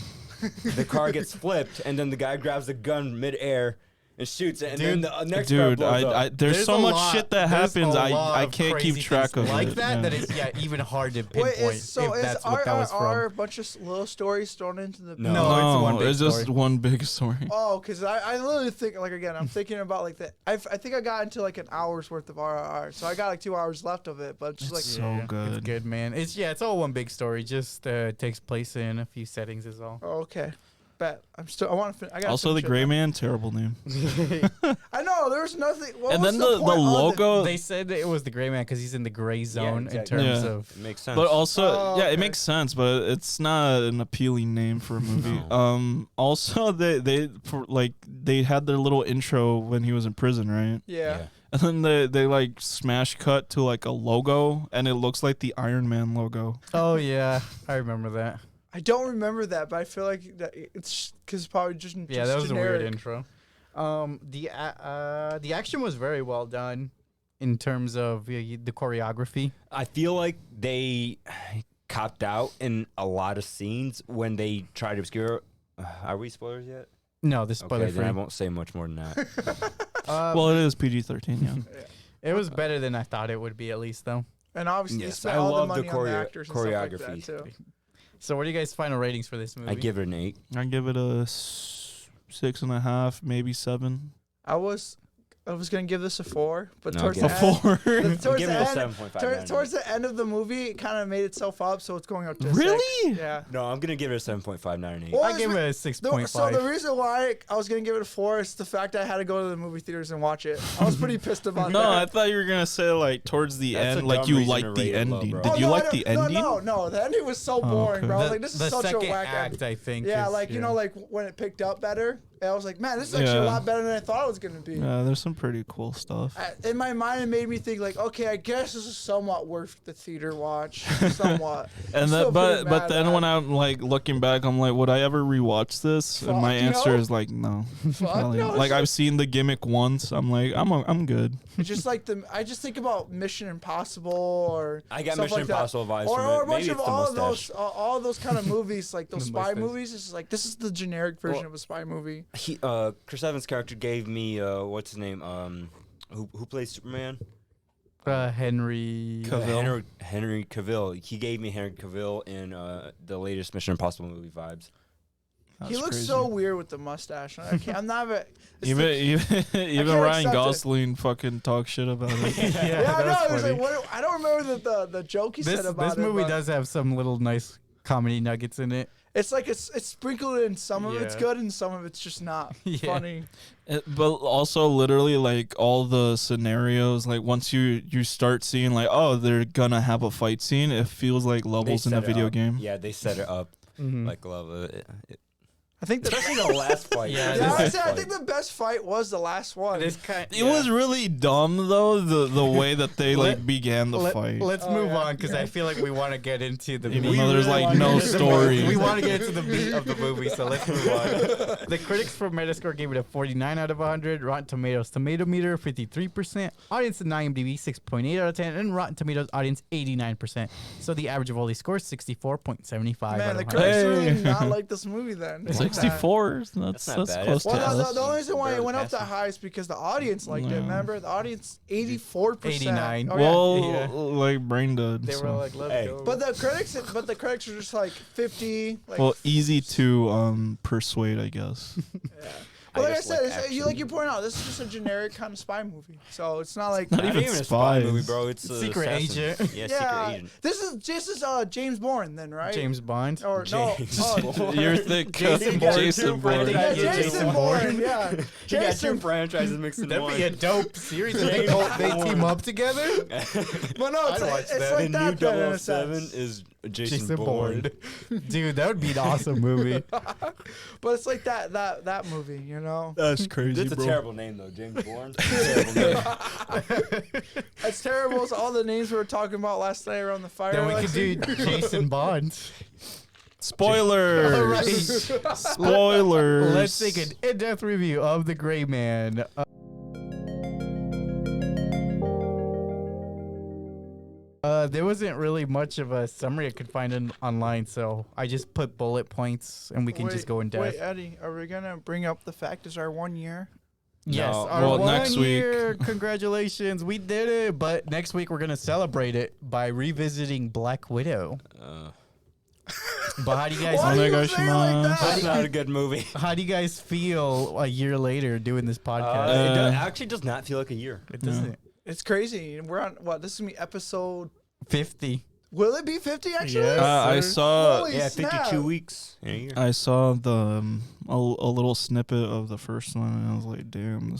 The car gets flipped and then the guy grabs the gun midair and shoots it, and Dude, then the next car Dude, blows up. there's so a much lot- shit that there's happens. a lot I of can't keep crazy track things of like it. that. yeah. That is even hard to pinpoint Wait, so if that's what that was from. are a bunch of little stories thrown into the? No. No, it's one big it's just story. one big story. Oh, because I literally think like again I'm thinking about like the I think I got into like an hour's worth of RRR, so I got like 2 hours left of it, but just like It's so good. It's good, man. It's all one big story. Just takes place in a few settings is all. oh, okay, bet I want to. I got Also, the Gray Man, terrible name. I know there's nothing. What And was then the point of logo. They said that it was the gray man because he's in the gray zone in exactly. terms Yeah. of. It makes sense. But also, Oh, yeah, it okay. makes sense, but it's not an appealing name for a movie. No. Also, they had their little intro when he was in prison, right? Yeah. And then they like smash cut to like a logo, and it looks like the Iron Man logo. Oh yeah, I remember that. I don't remember that, but I feel like that it's because probably just Yeah, that was generic. a weird intro. The action was very well done in terms of the choreography. I feel like they copped out in a lot of scenes when they tried to obscure. Are we spoilers yet? No, this spoiler Okay, then I free. won't say much more than that. Well, it is PG-13, yeah. It was better than I thought it would be, at least though. And obviously, you Yes, spent I all the love the money on the actors and stuff like that choreography. too. So, what are you guys' final ratings for this movie? I give it an 8. I give it a 6.5, maybe 7. I was gonna give this a 4, but No, towards give the it A end, 4. towards Give the it a end, 7.5. towards the end of the movie, it kind of made itself up, so it's going up to a Really? 6. Yeah. No, I'm gonna give it a 7.5, not an 8. Well, I give it a 6.5. So the reason why I was gonna give it a 4 is the fact I had to go to the movie theaters and watch it. I was pretty pissed about No, I that. thought you were gonna say like towards the That's end, a like dumb you reason liked to the rate it low, ending. bro. Did Oh, you no, like I the don't- ending? No, the ending was so boring, okay. bro. I was like, this is the such a second whack act, I think. Yeah, is- like you know, like when it picked up better, I was like, man, this is actually a Yeah. lot better than I thought it was gonna be. Yeah, there's some pretty cool stuff. In my mind, it made me think like, okay, I guess this is somewhat worth the theater watch, somewhat. And still that, pretty but mad then at when I'm like looking back, I'm like, would I ever rewatch this? And my Fuck answer no. is like, no. Fuck Probably no, not. it's Like like- I've seen the gimmick once. I'm like, I'm good. It's just like I just think about Mission Impossible or I got stuff Mission like that. Impossible vibes or from a it. bunch Maybe of it's the all of mustache. those, all of those kind of movies, like those The spy mustache. movies. It's just like this is the generic version Well- of a spy movie. Chris Evans' character gave me what's his name? Who plays Superman? Henry. Cavill. Henry Cavill. He gave me Henry Cavill in the latest Mission Impossible movie vibes. He That's looks crazy. so weird with the mustache. I can't, I'm not. It's Even the- even can't Ryan accept it. Gosling fucking talk shit about it. yeah, I know. that's It was funny. like, what, I don't remember the joke he This said about it. movie but does have some little nice comedy nuggets in it. It's like it's sprinkled in. Some of it's Yeah. good and some of it's just not Yeah. funny. But also literally like all the scenarios, like once you start seeing like, oh, they're gonna have a fight scene, it feels like They levels in a set it video up. game. Yeah, they set it up Mhm. like love it. I think the Especially the last fight. Yeah, The yeah, last I fight. think the best fight was the last one. This kind. It was really dumb though, the way that they like began the fight. Let's Oh, move yeah. on because I feel like we want to get into the Even meat. though there's like no story. We want to get into the meat of the movie, so let's move on. The critics for Metascore gave it a 49 out of 100. Rotten Tomatoes tomato meter 53%. Audience in IMDb 6.8 out of 10, and Rotten Tomatoes audience 89%. So the average of all these scores 64.75. Man, out the of 100. critics really Hey. did not like this movie then. 64. That's not bad. close Well, to no, us. the only reason why it Barely went up that passing. high is because the audience liked it. Yeah. Remember, the audience 84%. 89. Oh, yeah. Well, Yeah. like brain dead. They so. were like, let's Hey. go. But the critics are just like 50. Like, well, easy to persuade, I guess. yeah. But like I just said, like you action. point out, this is just a generic kind of spy movie. So it's not like Not Not even even a spy spies. movie, bro. It's a Secret assassin. agent. Yeah, yeah. secret agent. This is James Bourne then, right? James Bond. Or James no? Bourne. You're thinking Jason Bourne. Jason Bourne. I Yeah, think I get Jason Bourne. Yeah, You got two Jason. franchises mixed in That'd one. be a dope series. if they team up together. But no, it's, I'd watch it's that. like the that then, in new a 007 sense. is Jason, Jason Bourne. Bourne. Dude, that would be an awesome movie. But it's like that movie, you know. That's crazy, That's a terrible name though, James Bourne. Terrible name. As terrible as all the names we were talking about last night around the fire. Then we could Alexi. do Jason Bond. Spoilers. All right. Spoilers. Let's take an in-depth review of The Gray Man. There wasn't really much of a summary I could find online, so I just put bullet points, and we can just go in depth. Wait, Eddie, are we gonna bring up the fact it's our 1 year? Yes, No. our Well, 1 next week. year. Congratulations, we did it. But next week we're gonna celebrate it by revisiting Black Widow. But how do you guys? Why do you Onegaishimasu. say it like that? That's not a good movie. How do you guys feel a year later doing this podcast? It actually does not feel like a year. It doesn't. It's crazy. We're on what? This is gonna be episode. 50. Will it be 50 actually? Yes. I sir. saw Holy Yeah, snap. 52 weeks in a year. I saw the a little snippet of the first one, and I was like, "Damn,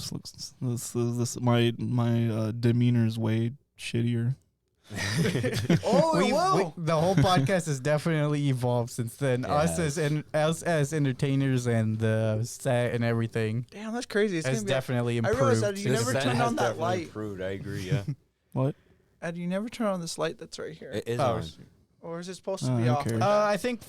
this my demeanor is way shittier." Oh, it will. The whole podcast has definitely evolved since then. Us Yes. as entertainers and the set and everything Damn, that's crazy. It's has gonna be. definitely I improved. realized that you since never Set then. turned has on that definitely light. Improved. I agree. Yeah, What? Ed, you never turn on this light that's right here. it is Oh, on. Or is it supposed to Oh, be who off? cares? Like that? I think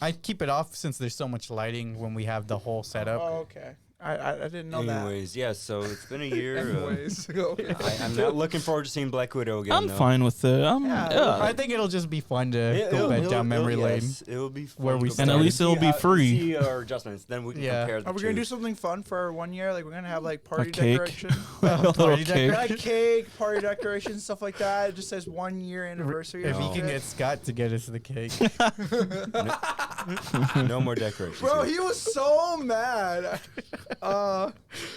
I keep it off since there's so much lighting when we have the whole setup. Oh, okay. I didn't know Anyways, yeah. So it's been a year. that. Anyways, okay. I'm not looking forward to seeing Black Widow again. I'm though. fine with it. Yeah, I think it'll just be fun to go back down memory lane. Yes, it will be fun Where we to go And at back least it'll see be how- free. See our adjustments. Then we can Yeah. compare the Are we two. gonna do something fun for our 1 year? Like we're gonna have like party cake? decoration, A little Party cake. like cake, party decoration, stuff like that. It just says 1 year anniversary. or If you some can shit. get Scott to get us the cake. No more decorations. Bro, here. he was so mad.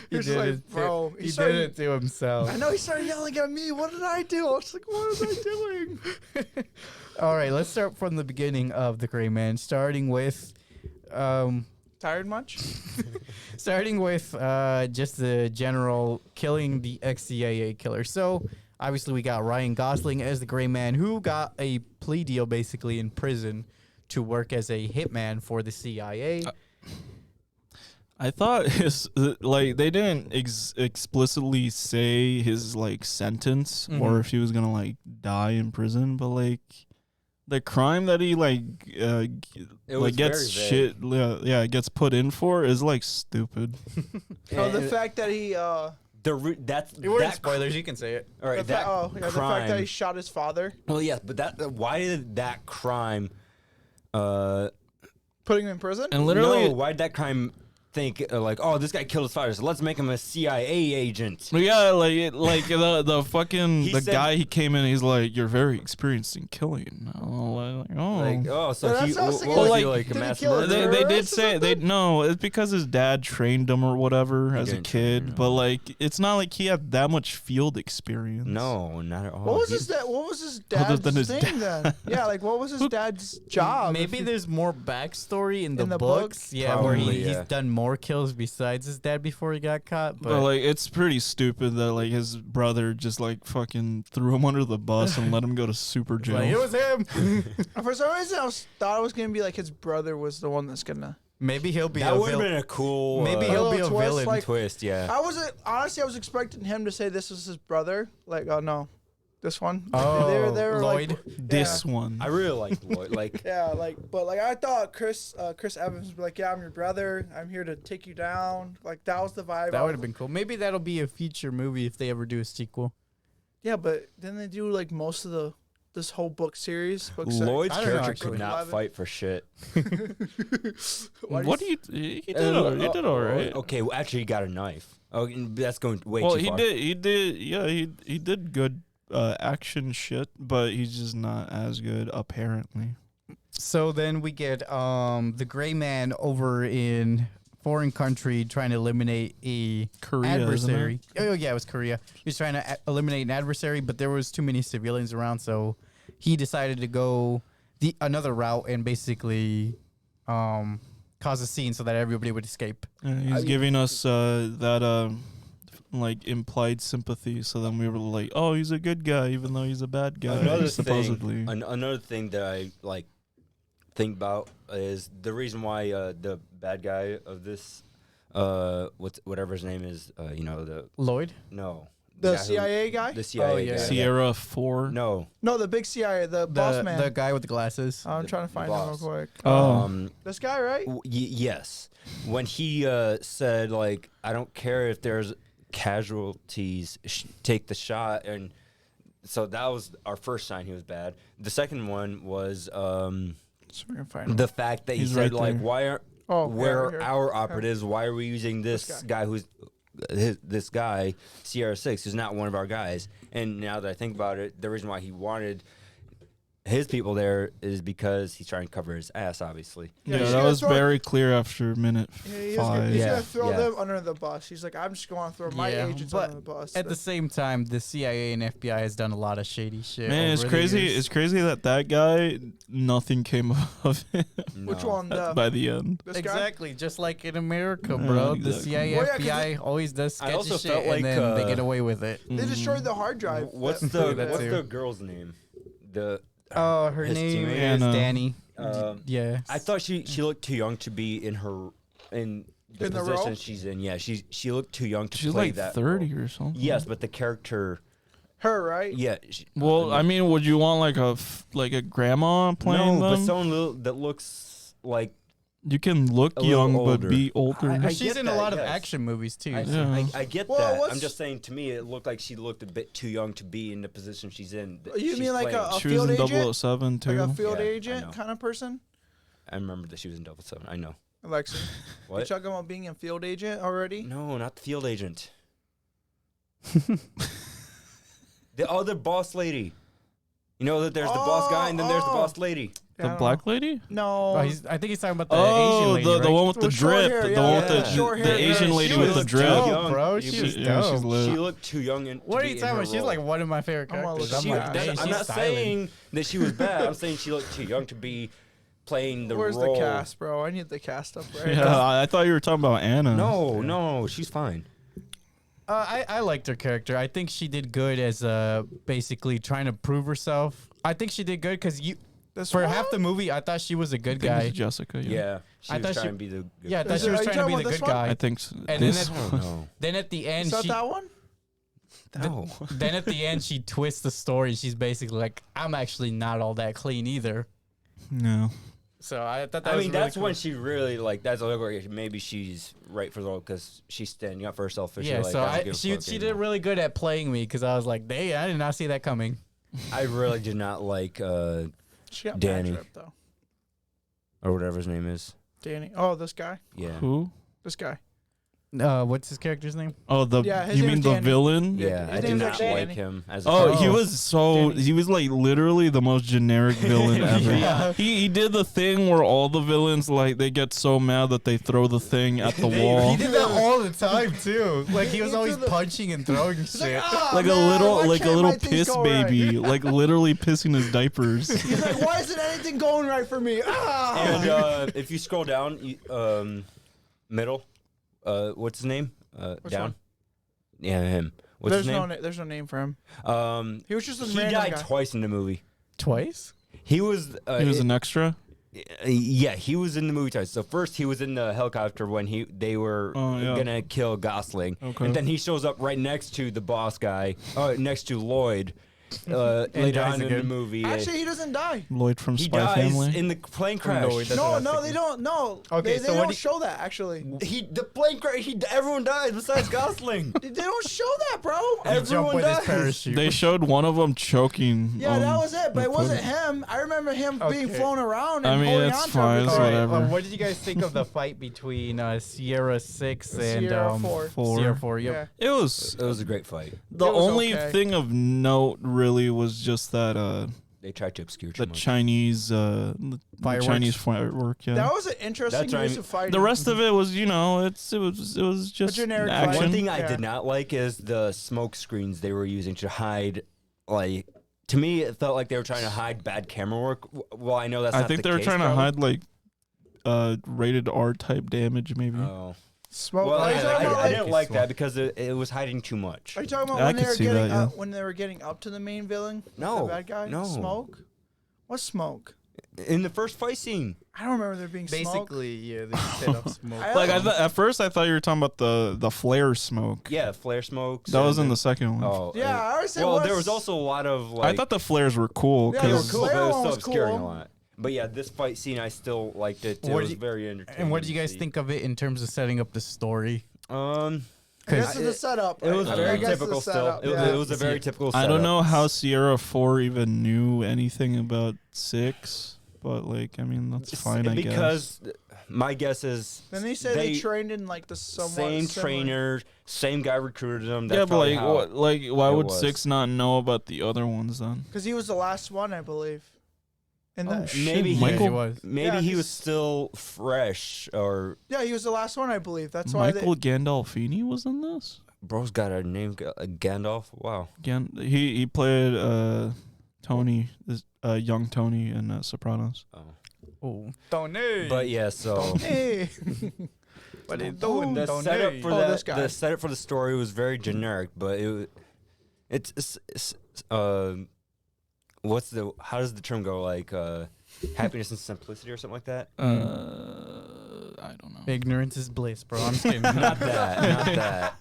He was did like, it to- bro, he started, did it to himself. I know he started yelling at me. What did I do? I was like, what was I doing? All right, let's start from the beginning of the Gray Man, starting with Tired much? just the general killing the ex-CIA killer. So obviously we got Ryan Gosling as the Gray Man, who got a plea deal basically in prison to work as a hitman for the CIA. I thought his like they didn't explicitly say his like sentence or if he was gonna like die in prison, but like the crime that he like was gets very shit gets put in for is like stupid. Oh, the And fact that he that's You were in that spoilers, you can say it. All right, that the fact crime. that he shot his father, Well, yeah, but that why did that crime? putting him in prison. And literally, No, why did that crime think like, oh, this guy killed his father, so let's make him a CIA agent? yeah, the fucking He the said- guy he came in, he's like, you're very experienced in killing. Like, oh, so Yeah, he that's what I was what thinking, was like, he like a did he mass kill a murderer? They did terrorist or say they something? no, it's because his dad trained him or whatever as a didn't train kid, him. but like it's not like he had that much field experience. No, not at all. What was He- his What was his Other dad's than his thing then? Yeah, like what was his dad's job? Maybe there's more backstory in the, In the books. books? Yeah, where Probably, he's yeah. done more kills besides his dad before he got caught. But But like it's pretty stupid that like his brother just like fucking threw him under the bus and let him go to super jail. like, it was him. For some reason, thought it was gonna be like his brother was the one that's gonna. Maybe he'll be that a would have villain. been a cool. Maybe he'll be a little twist, villain. like- twist. Yeah. I wasn't honestly. I was expecting him to say this was his brother. Like, oh no, this one. Oh, they were Lloyd. Like, This one. I really liked Lloyd. Like, yeah, but I thought Chris Evans would be like, yeah, I'm your brother. I'm here to take you down. Like that was the vibe. That would have been cool. Maybe that'll be a future movie if they ever do a sequel. Yeah, but then they do like most of this whole book series. Book se- Lloyd's I don't know, character actually. could not 11. fight for shit. Why What do you? He did all right. Okay, well, actually, he got a knife. Oh, that's going way Well, too far. he did good action shit, but he's just not as good apparently. So then we get the Gray Man over in foreign country trying to eliminate a Korea, isn't adversary. Oh yeah, it was Korea. He was trying to eliminate an adversary, but there was too many civilians around, so he decided to go another route and basically cause a scene so that everybody would escape. He's giving us that like implied sympathy, so then we were like, oh, he's a good guy even though he's a bad guy. Another supposedly. thing, another thing that I like think about is the reason why the bad guy of this, whatever his name is, the Lloyd? The guy who- CIA guy? the CIA Oh, yeah. guy. Sierra 4. No, No, the big CIA, the boss man. The guy with the glasses. I'm the trying to find him real boss. quick. Oh. This guy, right? yes, when he said like, I don't care if there's casualties, take the shot, and so that was our first sign he was bad. The second one was So we're gonna find him. the fact that he He's said right like, there. why are Oh, where yeah, are our operatives? Why are we using this This guy who's this guy Sierra 6 who's not one of our guys. And now that I think about it, the reason why he wanted his people there is because he's trying to cover his ass, obviously. Yeah, he's that gonna was throw- very clear after minute He's 5. gonna throw Yeah. them under the bus. He's like, I'm just going to throw my Yeah, agents but under the bus. At the same time, the CIA and FBI has done a lot of shady shit. Man, it's over the crazy. years. It's crazy that guy, nothing came of him Which No. one? by the end. This guy? Exactly, just like in America, Yeah, bro. The exactly. CIA, Well, yeah, 'cause FBI always does I sketchy also shit, felt like, and then they get away with it. They destroyed the hard drive. What's that- the That what's too. the girl's name? The Oh, her his name teammate? is Anna. Danny. Um, Yeah. I thought she looked too young to be in the In the position role? she's in. Yeah, she looked too young to She's play like that 30 role. or something. Yes, but the character. Her, right? Yeah. Well, I mean, would you want like a grandma playing no, but them? someone that looks like You can look a little young older. but be older. I She's get in a that, lot of yes. action movies too. Yeah. I get Well, that. what's- I'm just saying. To me, it looked like she looked a bit too young to be in the position she's in. that You she's mean like playing. a She was field in agent? 007 too. Like a field Yeah, I agent know. kind of person? I remember that she was in 007. I know. Alexa, you What? talking about being a field agent already? No, not the field agent. The other boss lady. You know that there's the boss guy and then there's the boss lady. I The don't black know. lady? No. Oh, I think he's talking about the Asian lady, the right? one with the With short drip. hair, The yeah, one with yeah. Short the hair, Asian yeah. lady She with the was drip. dope. Dope, bro. You- She was yeah, she's dope. lit. She looked too young and What are you talking about? She's like one of my favorite I'm gonna characters. look I'm she- like, that's- man, I'm she's not styling. saying that she was bad. I'm saying she looked too young to be playing the Where's role. the cast, bro? I need the cast up right Yeah, I thought you were talking about Anna. No, she's fine. I liked her character. I think she did good as basically trying to prove herself. I think she did good because This for one? half the movie, I thought she was a I good think it was guy. Jessica. Yeah, Yeah, she I was thought trying she- to be the. Good Yeah, I guy. thought she was Are you trying to talking be about the this good one? I guy. think so. And This- I don't know. Then at the end, Is that she that one? No. then at the end she twists the story. She's basically like, I'm actually not all that clean either. no. So I thought that I was mean, really that's cool. when she really like. That's where maybe she's right for the role because she's standing up for herself. She's Yeah, like, so I don't give a she fuck did anymore. really good at playing me because I was like, "Hey, I did not see that coming." I really did not like She got Danny. Danny. Though. or whatever his name is. Danny. Oh, this guy. Yeah. Who? This guy. What's his character's name? Oh, Yeah, his you name mean is the Danny. villain? Yeah, His I did name's not actually like Danny. him as a Oh, character. he was so Danny. he was like literally the most generic villain ever. Yeah. He did the thing where all the villains like they get so mad that they throw the thing at the He wall. did that all the time too. Like he was He always threw the- punching and throwing shit. "Ah, Like man, a little why like a can't little my things piss go right?" baby, like literally pissing his diapers. He's like, why isn't anything going right for me? Ah! And if you scroll down, middle, what's his name? Which Down. one? Yeah, him. What's There's his name? there's no name for him. He was just a He random died guy. twice in the movie. Twice? He was. He was an extra. Yeah, he was in the movie twice. So first he was in the helicopter when they were Oh, yeah. gonna kill Gosling, Okay. and then he shows up right next to the boss guy, next to Lloyd. Later dies on in the again. movie, Actually, he doesn't die. Lloyd from he Spy dies Family. in the plane crash. No, he doesn't. No, what I was no, they thinking. don't. No. Okay, they so what don't do you- show that actually. The plane crash. Everyone dies besides Gosling. They don't show that, bro. He jumped Everyone with his dies. parachute. They showed one of them choking. Yeah, that on was it, but the it wasn't footage. him. I remember him being Okay. flown around and I mean, holding it's on to fine, it's everything. whatever. What did you guys think of the fight between Sierra 6 and Sierra 4. Sierra 4? Yep. Yeah. It was It was a great fight. the It was only okay. thing of note really was just that They tried to obscure too the much. Chinese the Fireworks? Chinese firework. Yeah. That was an interesting That's what I use mean. of fighting. The rest of it was, it was just generic fight. action. One thing I Yeah. did not like is the smoke screens they were using to hide, like, to me it felt like they were trying to hide bad camera work. Well, I know that's I not think the they were case, trying to probably. hide like rated R type damage, maybe. Oh. Smoke. Well, Are you talking about, I like- didn't like that because it was hiding too much. Are you talking about I when they could were see getting that, yeah. when they were getting up to the main villain? No, the bad guy. no. Smoke. What smoke? In the first fight scene. I don't remember there being smoke. Basically, yeah, they set up smoke. Like at first, I thought you were talking about the flare smoke. Yeah, flare smokes. That was and in the then- second one. Oh, Yeah, I always say well, what's- there was also a lot of like. I thought the flares were cool. Yeah, they were 'cause- cool, but flare it was one still was obscuring cool. a lot. But yeah, this fight scene I still liked it. It What was did you- very entertaining. And what do you to guys see. think of it in terms of setting up the story? I guess it's a setup. It was I very guess it's a typical. Still, setup, it, yeah. it was a very typical. I don't setup. know how Sierra 4 even knew anything about 6, but like, I mean, that's fine, I guess. Because my guess is Then they say they trained in like the somewhat same similar. trainer, same guy recruited them. That's Yeah, but probably like, how why it would was. 6 not know about the other ones then? Because he was the last one, I believe. And Oh, shit, maybe he, Michael- he was. maybe Yeah, he was 'cause- still fresh, or yeah, he was the last one, I believe. That's why Michael Gandolfini was in this. bro's got a name, Gandalf. Wow. He played Tony, young Tony in Sopranos. Oh. Oh, Tony. But yeah, so Hey. What are you doing, the Tony? setup for this that, guy. the setup for the story was very generic, but it's what's the how does the term go, like happiness and simplicity or something like that? I don't know. Ignorance is bliss, bro. I'm just kidding. Not that.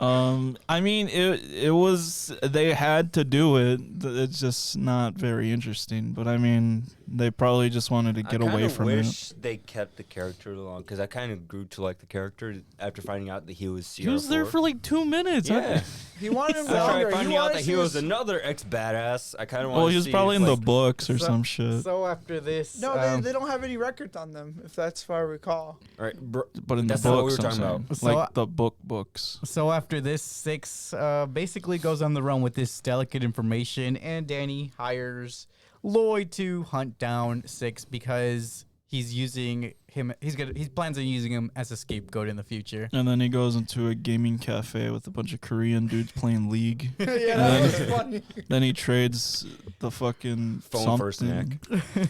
I mean, it was, they had to do it. It's just not very interesting. But I mean, they probably just wanted to get away from I it. wish they kept the character along, because I kind of grew to like the character after finding out that he was He was there for like 2 minutes. Yeah. He wanted him After longer. I finding wanted out to that see he was his- another ex-badass, I kind of wanted Well, to he was see probably if, in the like, books or So- some shit. So after this, No, they don't have any records on them, if that's if I recall. Right, But in the That's not what we books, were I'm talking saying. about. So, Like the books. So after this, 6 basically goes on the run with this delicate information, and Danny hires Lloyd to hunt down 6 because he's using him. He plans on using him as a scapegoat in the future. And then he goes into a gaming cafe with a bunch of Korean dudes playing League. Yeah, that was funny. Then he trades the fucking Phone for a something.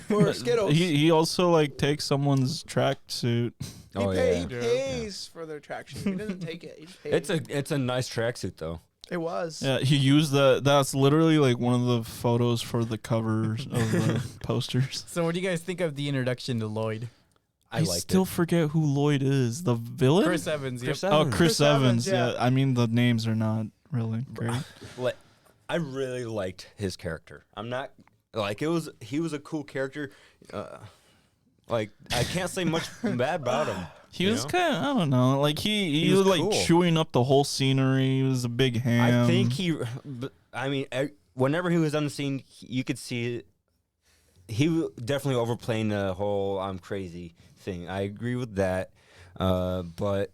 For Skittles. He also like takes someone's tracksuit. Oh He yeah, pays for their traction. He doesn't take it. He just pays. it's a nice tracksuit though. It was. Yeah, he used that's literally like one of the photos for the covers of the posters. So what do you guys think of the introduction to Lloyd? I liked still it. forget who Lloyd is. The villain? Chris Evans. Yep. Chris Oh, Evans. Chris Evans. Yeah. yeah. I mean, the names are not really great. I really liked his character. I'm not like he was a cool character. Like I can't say much bad about him. He You was know? kind of, I don't know, like he was was like cool. chewing up the whole scenery. He was a big ham. I think whenever he was on the scene, you could see it. He definitely overplaying the whole "I'm crazy" thing. I agree with that, but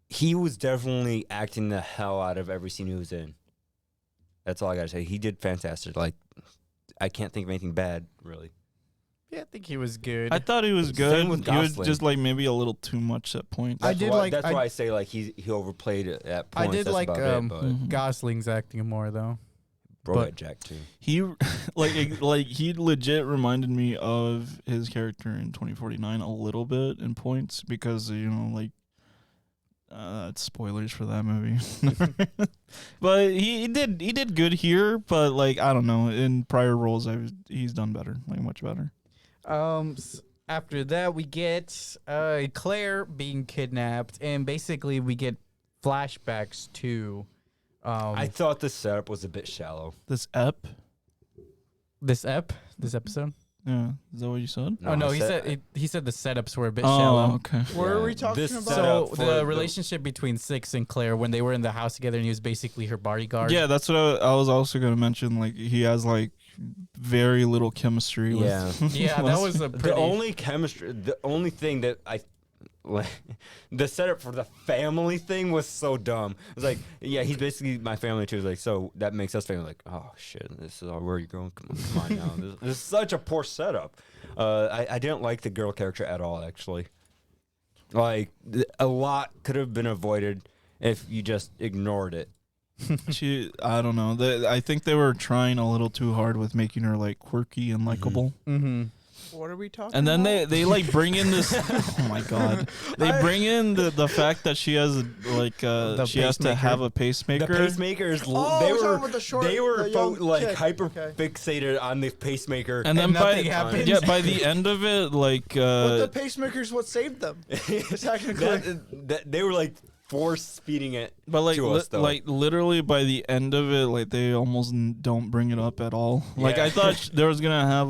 he was definitely acting the hell out of every scene he was in. That's all I gotta say. He did fantastic. Like I can't think of anything bad, really. Yeah, I think he was good. I thought he was good. Same with He was Gosling. just like maybe a little too much at points. I That's did why, like- That's I- why I say like he overplayed it at I points. did That's like, about it, but Mhm. Gosling's acting more though. bro but- got Jack too. He like he legit reminded me of his character in 2049 a little bit in points because like it's spoilers for that movie. But he did good here, but like I don't know, in prior roles he's done better, like much better. After that, we get Claire being kidnapped, and basically we get flashbacks to I thought the setup was a bit shallow. This this episode. yeah, is that what you said? No, I he said he said the setups were a bit Oh, shallow. okay. What are Yeah, we talking this about? setup So for the relationship between 6 and Claire when they were in the house together, and he was basically her bodyguard. Yeah, that's what I was also gonna mention. Like he has like very little chemistry. Yeah. with Yeah, that was a The pretty. only thing that the setup for the family thing was so dumb. It was like, yeah, he's basically my family too. It's like, so that makes us family. Like, oh shit, this is where you're going. Come on now. This is such a poor setup. I didn't like the girl character at all. Actually, like a lot could have been avoided if you just ignored it. I don't know. I think they were trying a little too hard with making her like quirky and likable. Mm-hmm. What are we talking And then about? they like bring in this. Oh my god! They bring in the fact that she has she has to pacemaker. have a The pacemaker. pacemakers, Oh, they we're talking were about the short- they were the young like chick. hyper Okay. fixated on the pacemaker. And then And by nothing happens. yeah, by the end of it, like But the pacemaker's what saved them. Technically. that they were like force speeding it but like to us though. like literally by the end of it, like they almost don't bring it up at all. Like Yeah. I thought she was gonna have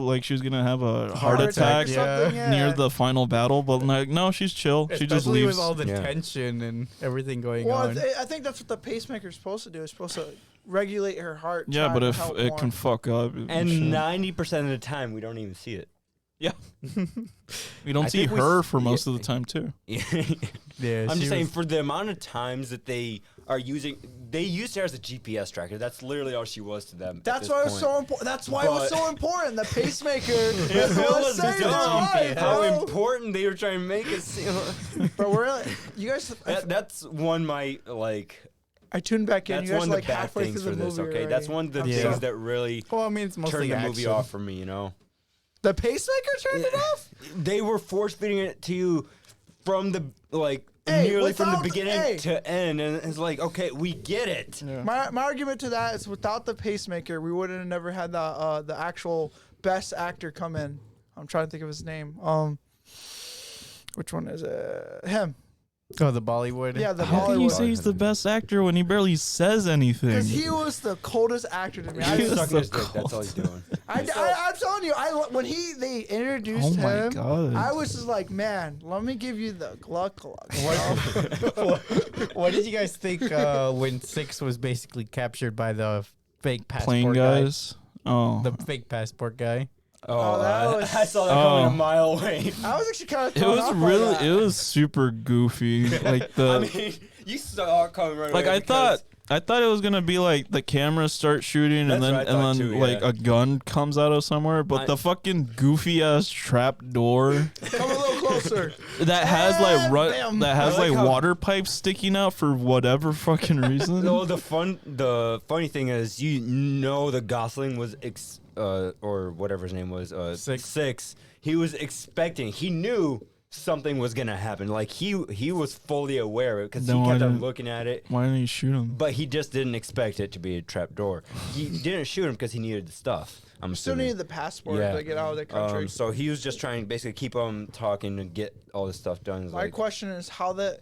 a heart attack or Yeah. something, yeah. near the final battle, but like no, she's chill. She just Especially leaves. with all the Yeah. tension and everything going Well, on. I think that's what the pacemaker's supposed to do. It's supposed to regulate her heart. Yeah, try but to if help it more. can fuck up, and shit. 90% of the time we don't even see it. Yeah. We don't I see think we her s- for most yeah. of the time too. Yeah, I'm she just saying was- for the amount of times that they are using, they used her as a GPS tracker. That's literally all she was to them. at That's this why it was point. so important. That's why it was But- so important. The pacemaker is It what was saved their dumb life, how bro. important they were trying to make it seem. But we're you guys. That's one my like. I tuned back in. That's You guys one are of like the bad halfway things through for the this. movie. Okay, that's already. one of the I'm things sorry. that really well, I mean, it's mostly turned the movie action. off for me. You know, The pacemaker turned it off. they were force feeding it to you from the like Hey, nearly from the without the- beginning hey. to end, and it's like, okay, we get it. My argument to that is without the pacemaker, we would have never had the actual best actor come in. I'm trying to think of his name. Which one is it? Him. Oh, the Bollywood. Yeah, the How can you Bollywood. say he's the best actor when he barely says anything? Because he was the coldest actor to me. He's was sucking so his dick. That's all he's doing. I'm telling you, when they introduced Oh my him, God. I was just like, man, let me give you the gluck gluck. What did you guys think when 6 was basically captured by the fake passport Plane guy? guys. Oh, The fake passport guy. Oh, that was- I saw that coming Oh. a mile away. I was actually kind of it thrown was off by really, that. it was super goofy. Like the, I mean, you saw it coming right like away. I thought it was gonna be like the camera starts shooting That's and then what I thought too, like yeah. a gun comes out of somewhere, but the fucking goofy ass trap door Come a little closer. that has like Bam. that has I like like how- water pipes sticking out for whatever fucking reason. No, the funny thing is, you know, the Gosling was or whatever his name was, Six. He was expecting. He knew something was gonna happen. Like he was fully aware of it because he Then why kept on didn't- looking at it. Why didn't you shoot him? But he just didn't expect it to be a trap door. He didn't shoot him because he needed the stuff. I'm Still assuming. needed the passport Yeah. to get out of the country. So he was just trying to basically keep on talking and get all this stuff done. It's My like, question is how the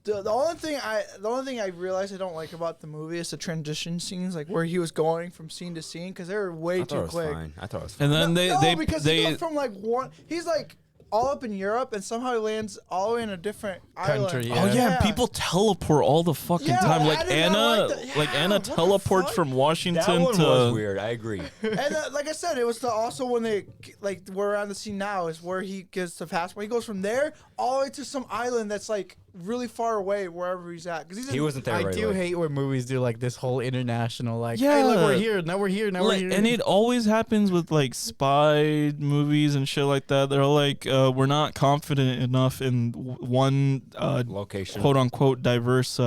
only thing I realize I don't like about the movie is the transition scenes, like where he was going from scene to scene, because they were way I thought too it was quick. fine. I thought it was fine. And then No, because he they goes from like one. He's like all up in Europe, and somehow he lands all the way in a different Country, island. Oh yeah, people teleport all the fucking Yeah, time. I Like did not Anna, like that. like Yeah, Anna what the teleports fuck? from That Washington one to. was weird. I agree. And like I said, it was also when they like we're on the scene now is where he gets the passport. He goes from there all the way to some island that's like really far away wherever he's at. Because He wasn't there I right do away. hate when movies do like this whole international, like, Yeah. hey, look, we're here, now we're here, now we're Like, here. and it always happens with like spy movies and shit like that. They're like, we're not confident enough in one Location. quote unquote diverse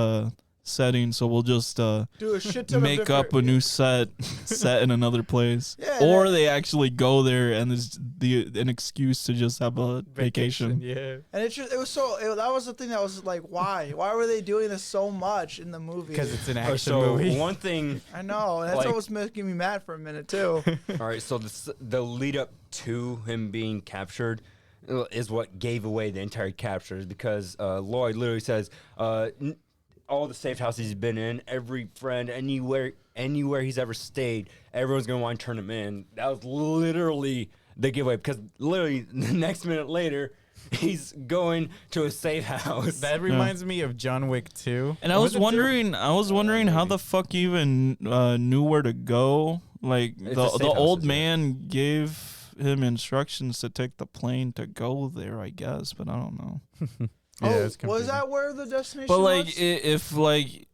setting, so we'll just do a shit ton make of up a different- new set in another place. Yeah, Or that- they actually go there and there's an excuse to just have a vacation. Yeah. And it was so that was the thing that was like why were they doing this so much in the movie? Because it's an Oh, action so movie. one thing. I know, and that's like- what was making me mad for a minute too. All right. So the lead up to him being captured is what gave away the entire capture, because Lloyd literally says, all the safe houses he's been in, every friend, anywhere he's ever stayed, everyone's gonna want to turn him in. That was literally the giveaway, because literally the next minute later, he's going to a safe house. That reminds me of John Wick 2. And I was wondering how the fuck you even knew where to go. Like It's the a safe old houses, yeah. man gave him instructions to take the plane to go there, I guess, but I don't know. it's Oh, was confusing. that where the destination But like, was? if like,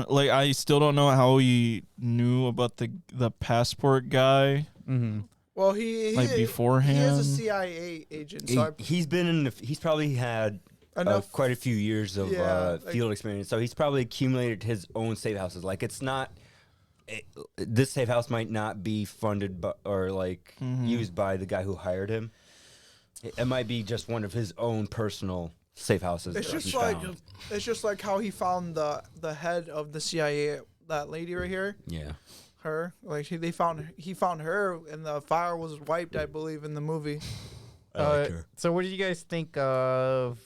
like I still don't know how he knew about the passport guy. Mm-hmm. Well, he like, he is beforehand? a CIA agent, so He's been in. He's probably had enough. quite a few years of Yeah, like- field experience, so he's probably accumulated his own safe houses. Like, it's not. This safe house might not be funded by, or like used by the guy who hired him. It might be just one of his own personal safe houses. It's that just he like found. it's just like how he found the head of the CIA, that lady right here. Yeah. Her, like he found her, and the fire was wiped, I believe, in the movie. I like her. So what did you guys think of,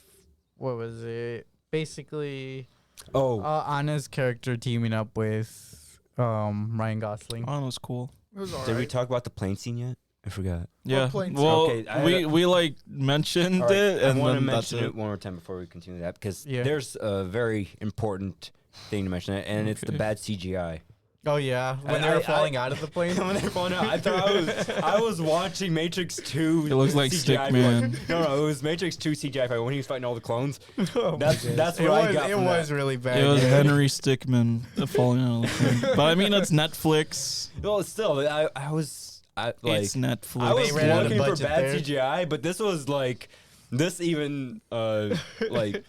what was it? Basically, Oh, Anna's character teaming up with Ryan Gosling. Oh, that was cool. It was alright. did we talk about the plane scene yet? I forgot. Yeah. plane Well, Okay, I had we like mentioned All right, it, I and want to then that's mention it. it one more time before we continue that, because Yeah. there's a very important thing to mention, and it's the Okay. bad CGI. Oh yeah, when they were falling out of the plane. When they were falling out, I thought I was watching Matrix 2. It looks like CGI Stickman. No, it was Matrix 2 CGI fight when he was fighting all the clones. Oh, That's what it I was, got. it from was that. really bad. It was yeah. Henry Stickmin falling out of the plane. But I mean, it's Netflix. Well, still, I was like It's Netflix. I was They ran out of looking for budget bad there. CGI, but this was like this even like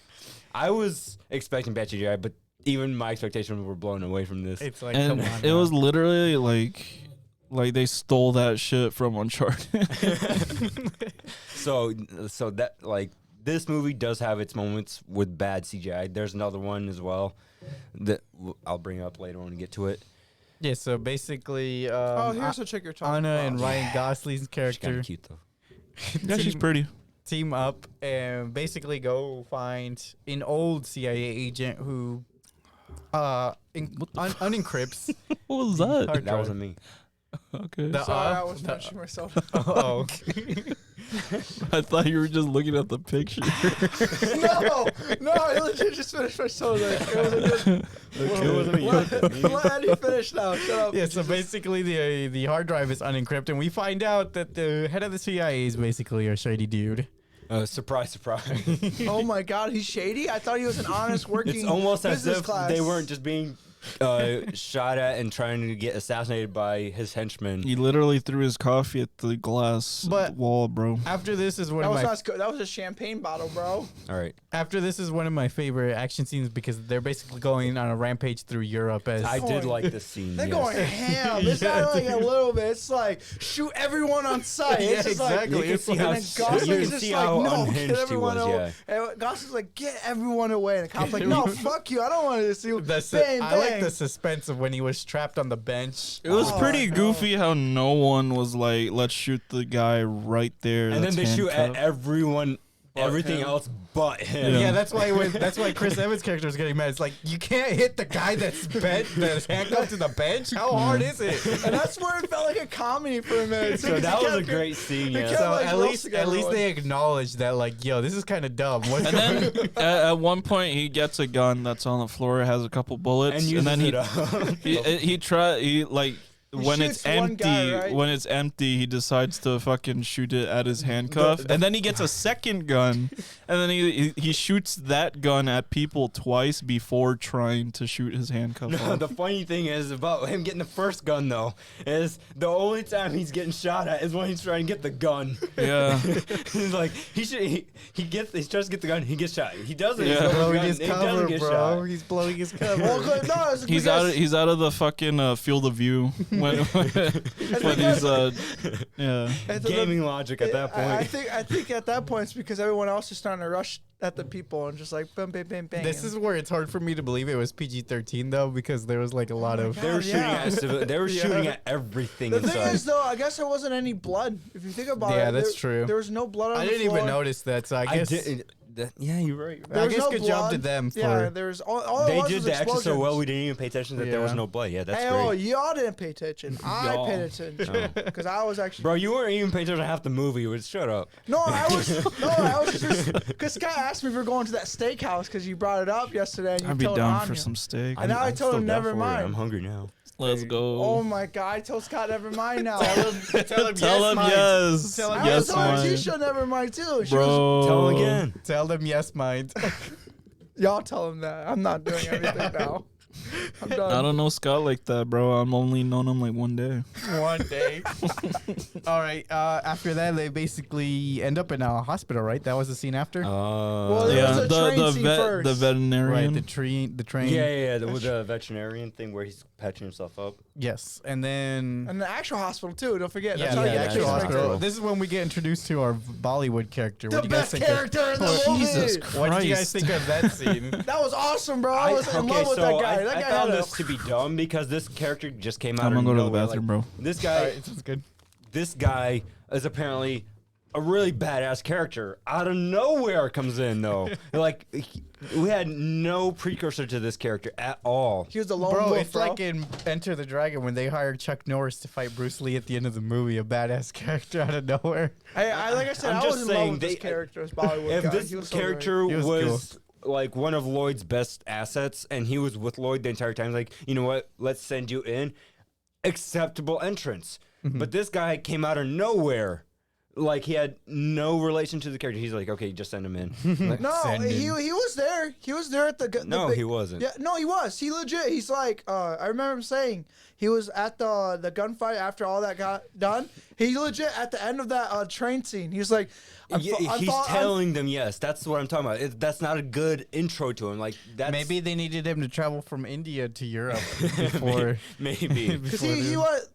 I was expecting bad CGI, but even my expectations were blown away from this. It's like, And come on. it now. was literally like they stole that shit from Uncharted. So that like this movie does have its moments with bad CGI. There's another one as well that I'll bring up later when we get to it. Yeah, so basically, Oh, here's a chick you're talking Anna about. and Ryan Gosling's She's kind character of cute though. Yeah, she's team- pretty. team up and basically go find an old CIA agent who unencrypts. What was that? Hard That drive. wasn't me. Okay. The- Sorry, I Uh, was mentioning myself. Oh, I thought you were just looking at the picture. No, I legit just finished my soda. It was a good. It wasn't me. Let Eddie finish now. Shut up. yeah. So basically, the hard drive is unencrypted, and we find out that the head of the CIA is basically a shady dude. Surprise, surprise. Oh my God, he's shady. I thought he was an honest working. It's almost as business if class. they weren't just being shot at and trying to get assassinated by his henchmen. He literally threw his coffee at the glass But- wall, bro. After this is one That of was my not good. That was a champagne bottle, bro. All right, after this is one of my favorite action scenes because they're basically going on a rampage through Europe as I did Oh, like this scene. They're yes. going ham. It's Yeah, not like dude. a little bit. It's like shoot everyone on sight. Yeah, It's just exactly. Like, You can see and how then sh- Gosling you is can just see like, how no, unhinged get he everyone was, away. And Gosling's like, get everyone away. And the cop's like, no, fuck you. I don't want to see you. Bang, I like bang. the suspense of when he was trapped on the bench. It was Oh, pretty no. goofy how no one was like, let's shoot the guy right there. And then that's they shoot at handcuffed. everyone, everything him. else but him. Yeah, that's why Chris Evans' character is getting mad. It's like you can't hit the guy that's that's handcuffed to the bench. How hard is it? And that's where it felt like a comedy for a minute. So that was a great scene. They Yeah. kept, So like, at least roasting they acknowledge that like, yo, this is kind of dumb. What's And going then at one point he gets a gun that's on the floor, has a couple bullets, And and, uses then it up. he like when it's shoots one empty, guy, right? when it's empty, he decides to fucking shoot it at his handcuff, and then he gets a second gun, and then he shoots that gun at people twice before trying to shoot his handcuff No, off. the funny thing is about him getting the first gun though is the only time he's getting shot at is when he's trying to get the gun. Yeah. He's like he tries to get the gun, he gets shot. He doesn't. Yeah. He's blowing gun, his he cover, doesn't get bro? shot. He's blowing his cover. Well, good. No, it's He's because out of the fucking field of view when he's yeah. Gaming logic at that point. I think at that point it's because everyone else is starting to rush at the people and just like bang, bang, bang, bang. This is where it's hard for me to believe it was PG-13 though, because there was like a lot of. They were shooting yeah. at they were Yeah. shooting at everything the thing inside. is, though, I guess there wasn't any blood. If you think about it, Yeah, that's there, true. There was no blood on I the didn't floor. even notice that, so I guess yeah, you're right. There I was guess no good blood. job to them Yeah, for. there's all it They was did was the action so explosions. well we didn't even pay attention that there was Yeah. no blood. Yeah, that's Hey, great. oh, y'all didn't pay attention. I Y'all. paid attention because I was actually. Bro, you weren't even paying attention to half the movie. Shut up. No, I was just because Scott asked me if we were going to that steakhouse because you brought it up yesterday and you I'd be told down Anya. for some steak. And now I told still him down never for it. mind. I'm hungry now. Let's go. Oh my god! I told Scott never mind now. Tell him yes. Tell him I yes, was telling mine. Tisha never mind too. She was, Bro. Tell him again. Tell them yes, mind. y'all tell him that. I'm not doing everything now. I'm done. I don't know Scott like that, bro. I'm only known him like one day. One day. All right. After that, they basically end up in a hospital, right? That was the scene after. Well, there was Yeah, a train scene the first. veterinarian. Right. The train. Yeah, with the veterinarian thing where he's patching himself up. Yes, and then. And the actual hospital too. Don't forget. Yeah, That's how the you actual get hospital. hospital. This is when we get introduced to our Bollywood character. The What do you guys best think? character in the Oh, movie. Jesus Christ. What did you guys think of that scene? That was awesome, bro. I was in love with that guy. That I guy found had this to be dumb because this character just came out I'm of gonna go to the nowhere. bathroom, Like, bro. This All guy, right, sounds good. this guy is apparently a really badass character. Out of nowhere comes in though. Like we had no precursor to this character at all. He was the lone Bro, wolf, it's like in Enter the Dragon when they hired Chuck Norris to fight Bruce Lee at the end of the movie, a badass character out of nowhere. I like I said, I'm I just was in love saying with this they- character as Bollywood If guy. this He was so character He was was like one of Lloyd's best assets, and he was with Lloyd the entire time. Like, you know what? Let's send you in. Acceptable entrance. But this guy came out of nowhere. Like, he had no relation to the character. He's like, okay, just send him in. Like, No, he was there. He was there at the no, big, he wasn't. Yeah, no, he was. He legit. He's like, I remember him saying he was at the gunfight after all that got done. He legit at the end of that train scene. He was like, He's telling them yes. That's what I'm talking about. That's not a good intro to him. Like, that's Maybe they needed him to travel from India to Europe before. maybe. because he was.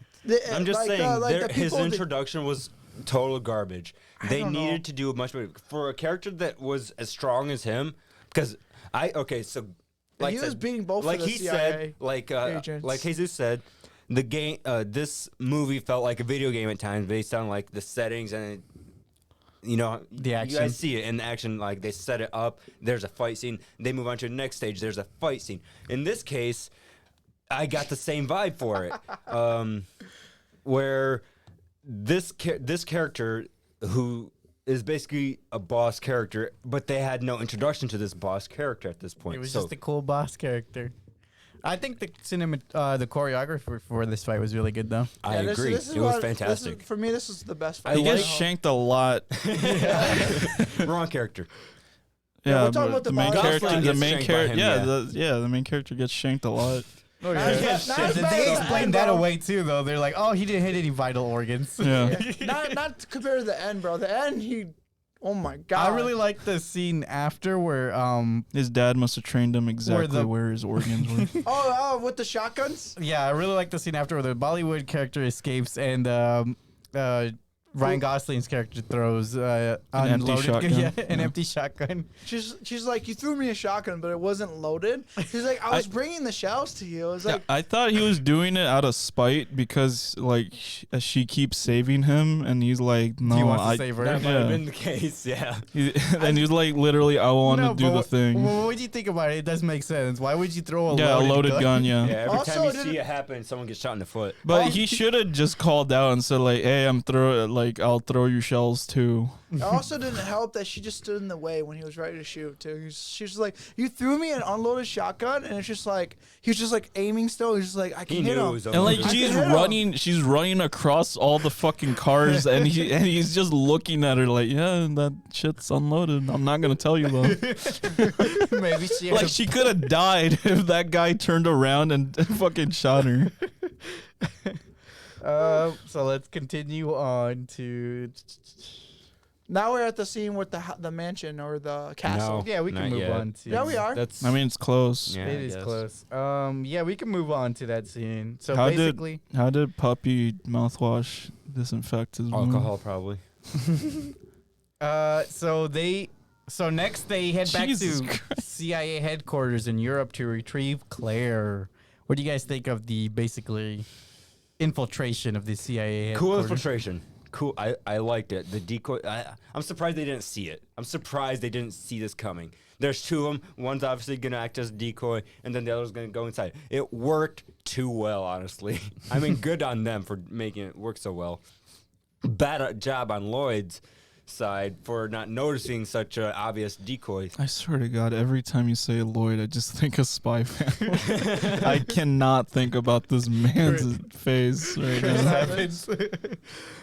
I'm just saying, his people introduction was total garbage. They don't know. needed to do a much better for a character that was as strong as him. Because so like he I was said, beating both like of the he CIA said, agents. like Jesus said, the game, this movie felt like a video game at times based on like the settings and. You know, The action. You guys see it in the action, like they set it up. There's a fight scene. They move on to the next stage. There's a fight scene. In this case, I got the same vibe for it, where this character who is basically a boss character, but they had no introduction to this boss character at this point. It was so, just a cool boss character. I think the the choreography for this fight was really good, though. I agree. This is It was what- fantastic. for me, this is the best fight. He gets I've ever- shanked a lot. Wrong character. Yeah, we're talking but about the the main boss character. fight. The Gets main shanked by character. him, Yeah, the main character gets shanked a lot. Oh, Not as bad- not as Did bad they as the explain end, that bro. away too, though? They're like, oh, he didn't hit any vital organs. Yeah. not compared to the end, bro. The end, oh my god. I really like the scene after where His dad must have trained him exactly the- where his organs were. Oh, with the shotguns. yeah, I really like the scene after where the Bollywood character escapes and Ryan Gosling's character throws empty unloaded shotgun. an empty shotgun. She's like, you threw me a shotgun, but it wasn't loaded. She's like, I was bringing the shells to you. It was like, I thought he was doing it out of spite because like she keeps saving him, and he's like, no, he wants to save her. That might have Yeah. been the case. Yeah. And he's like, literally, I want to do the thing. Well, what do you think about it? It does make sense. Why would you throw a Yeah, a loaded gun. Yeah. Yeah. Every Also, time you did see it- it happen, someone gets shot in the foot. But he should have just called out and said like, "Hey, I'll throw you shells too." it also didn't help that she just stood in the way when he was ready to shoot too. She was like, you threw me an unloaded shotgun, and it's just like he was just like aiming still. He's just like, I He can hit knew it him. was And like over. she's running across all the fucking cars, and he's just looking at her like, "Yeah, that shit's unloaded. I'm not gonna tell you though." Maybe she Like she could have died if that guy turned around and fucking shot her. So let's continue on to. Now we're at the scene with the mansion or the castle. No. Yeah, we can Not move yet. on to. Yeah, we are. That's. I mean, it's close. Yeah, It I is guess. close. Yeah, we can move on to that scene. So How basically, How did puppy mouthwash disinfect his wound? Alcohol, probably. so next they head back Jesus to Christ. CIA headquarters in Europe to retrieve Claire. What do you guys think of the basically infiltration of the CIA Cool headquarters? infiltration. Cool. I liked it. The decoy. I'm surprised they didn't see it. I'm surprised they didn't see this coming. There's two of them. One's obviously gonna act as a decoy, and then the other's gonna go inside. It worked too well, honestly. I mean, good on them for making it work so well. Bad job on Lloyd's side for not noticing such an obvious decoy. I swear to God, every time you say Lloyd, I just think of Spy Family. I cannot think about this man's face right Chris now. Evans.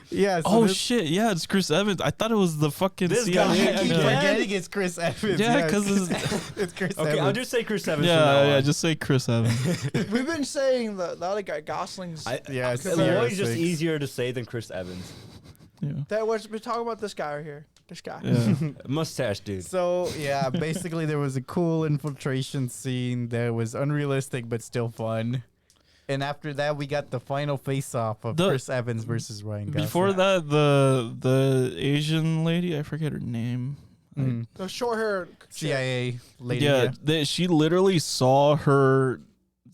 Yeah. So Oh this, shit! Yeah, it's Chris Evans. I thought it was the fucking This CIA. guy I keep again? forgetting it's Chris Evans. Yeah, it's 'cause it's Chris Okay, Evans. I'll just say Chris Evans. from now Yeah, on. just say Chris Evans. We've been saying the other guy, Gosling's. Yeah, it's Lloyd's just 06. easier to say than Chris Evans. Yeah. That was we're talking about this guy right here. This guy. Yeah. Mustache dude. So yeah, basically there was a cool infiltration scene that was unrealistic but still fun. And after that, we got the final face-off of The- Chris Evans versus Ryan Gosling. Before that, the Asian lady, I forget her name. Mm. The short hair. CIA lady. Yeah, she literally saw her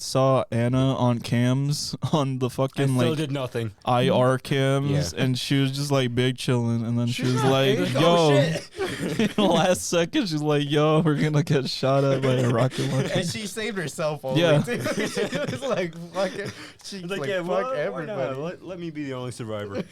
saw Anna on cams on the I fucking still like did nothing. IR cams, Yeah. and she was just like big chilling, and then she She's was not like, big. "Yo," Oh, in the last second, she's like, "Yo, we're gonna get shot at by a rocket launcher." And she saved herself only. Yeah. Too. She was like, fuck it. She It's like, like, yeah, fuck why not? everybody. Let me be the only survivor.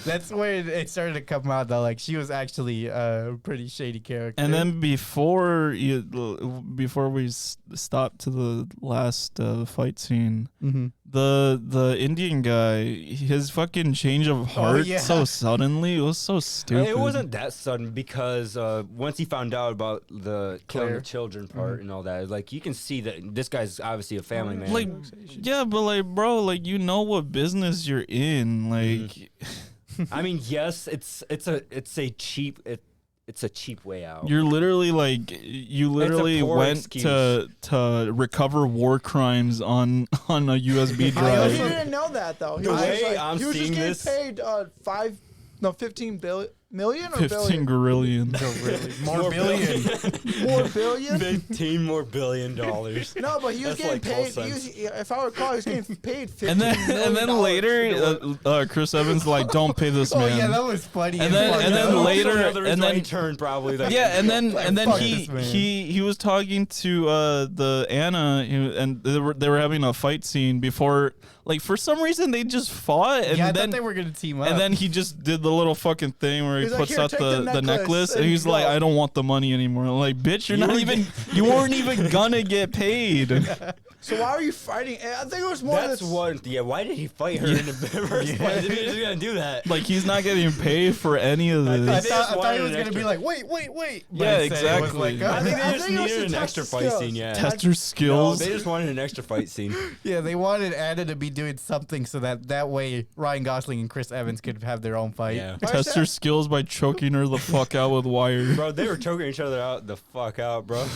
That's where it started to come out though. Like she was actually a pretty shady character. And then before we stop to the last fight scene, mm-hmm. the Indian guy, his fucking change of heart yeah. so suddenly, it was so stupid. It wasn't that sudden because once he found out about the killing Claire. the children part and all that, like you can see that this guy's obviously a family man. like, yeah, but like, bro, like you know what business you're in, like. I mean, yes, it's a cheap way out. You're literally like you literally poor went excuse. to recover war crimes on a USB He drive. didn't know that though. He The was way just like, I'm he was just seeing getting this- paid 15 million or 15 billion? gorillion. More billion. More billion? 15 more billion dollars. No, but he was That's getting like 12 paid. cents. If I recall, he was getting paid $15 And then million later, to do it. Chris Evans like, don't pay this Oh man. yeah, that was funny. And then- fucked and then up. later- and then he turned probably. Like, Yeah, and then fuck he this man. he was talking to the Anna, and they were having a fight scene before. Like for some reason they just fought, and Yeah, I then thought they were gonna team up. and then he just did the little fucking thing where he He's like, puts "Here, out take the the necklace, necklace," and and he's go. like, I don't want the money anymore. I'm like, bitch, you're not even, you weren't even gonna get paid. So why are you fighting? I think it was more That's this. what. Yeah, why did he fight her in the first place? If he was gonna do that. Like he's not getting paid for any of I this. I They thought, just I thought wanted he was an gonna be extra- like, wait. But Yeah, instead it was exactly. like, I think I they just think it was needed to an test extra the fight skills. scene. Yeah. Tester No, skills. they just wanted an extra fight scene. yeah, they wanted Anna to be doing something so that way Ryan Gosling and Chris Evans could have their own fight. Yeah. Test her skills by choking her the fuck out with wire. Bro, they were choking each other out the fuck out, bro. All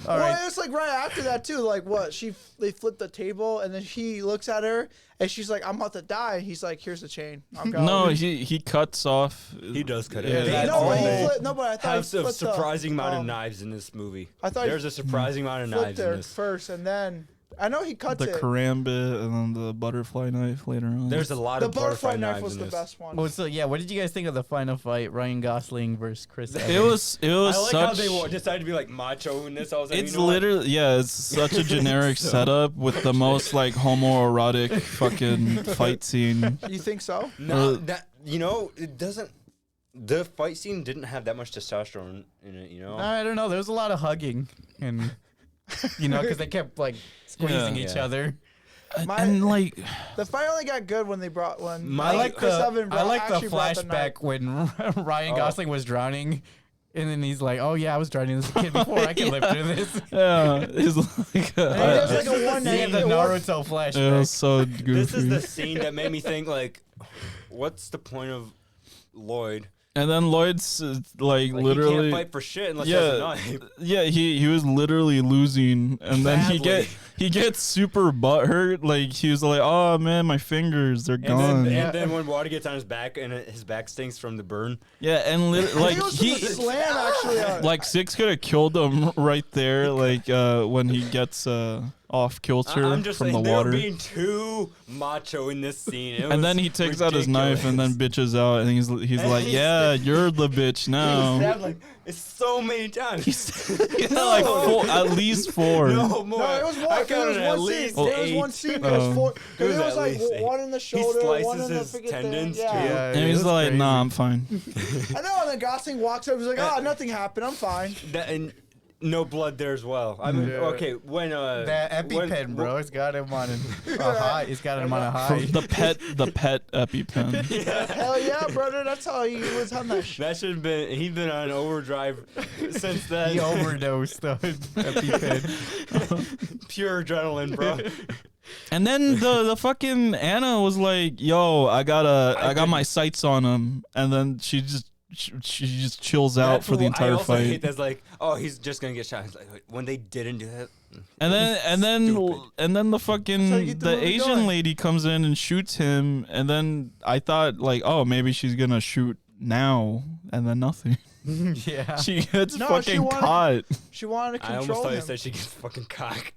Well, right. it's like right after that too. Like what? They flipped the table, and then he looks at her, and she's like, "I'm about to die." He's like, "Here's the chain. I'm going." No, he cuts off. He does cut Yeah, it. that's no, but he all. flipped. No, but I thought Have he a flipped surprising amount of um, knives in this movie. I thought he There's a surprising amount of flipped knives in her this. first, and then I know he cuts The it. karambit and then the butterfly knife later on. There's a lot The of butterfly knife knives was in the this. best one. Well, so yeah, what did you guys think of the final fight, Ryan Gosling versus Chris Evans? it was I like such. how they decided to be like macho in this. I was like, It's you know what? literally it's such a generic So setup with the most like homoerotic fucking fight scene. You think so? No, that it doesn't. The fight scene didn't have that much testosterone in it. I don't know. There was a lot of hugging and because they kept like squeezing Yeah. each Yeah. other. And like The fight only got good when they brought when I like Chris Evans I like the actually brought the knife. flashback when Ryan Oh. Gosling was drowning, and then he's like, "Oh yeah, I was drowning as a kid before I could live through this." yeah, it's like And he does like a This is one the He scene had the night. Naruto it flashback. was so goofy. This is the scene that made me think like, what's the point of Lloyd? And then Lloyd's like Like, he literally can't fight for shit unless he has a yeah, knife. yeah. He was literally losing, and then Badly. he gets super butthurt. Like he was like, "Oh man, my fingers, they're gone." And then when water gets on his back and his back stinks from the burn. Yeah, and like He was he from the slam actually. like Six could have killed him right there. Like when he gets off kilter I'm just from saying the they were water. being too macho in this scene. It And was then he takes out his knife and then ridiculous. bitches out, and he's like, he's- "Yeah, you're the bitch He now." stabbed like it's so many times. Yeah, like at least four. No more. No, it was more. I It counted was at one least scene. There was 8. one scene. It was four. It Because was it was at like least 8. one in the He shoulder, one in the slices his freaking tendons thing. too. Yeah. And it he's was like, crazy. "Nah, I'm fine." I know. And then Gosling walks over. He's like, "Oh, nothing happened. I'm fine." And no blood there as well. I mean, Yeah. okay, when That EpiPen, bro, it's got him on a high. It's got him on a high. the pet EpiPen. Hell yeah, brother. That's how he was on that shit. That should have been. He's been on overdrive since then. He overdosed on EpiPen. Pure adrenaline, bro. And then the fucking Anna was like, "Yo, I got my sights on him," and then she just chills out That's for the what entire I also fight. hate that's like, oh, he's just gonna get shot. It's like, when they didn't do that. And then the That's how you fucking get the the movie Asian going. lady comes in and shoots him, and then I thought like, oh, maybe she's gonna shoot now, and then nothing. Yeah. She gets No, she fucking wanted- caught. She wanted to I almost control thought you him. said she gets fucking cock.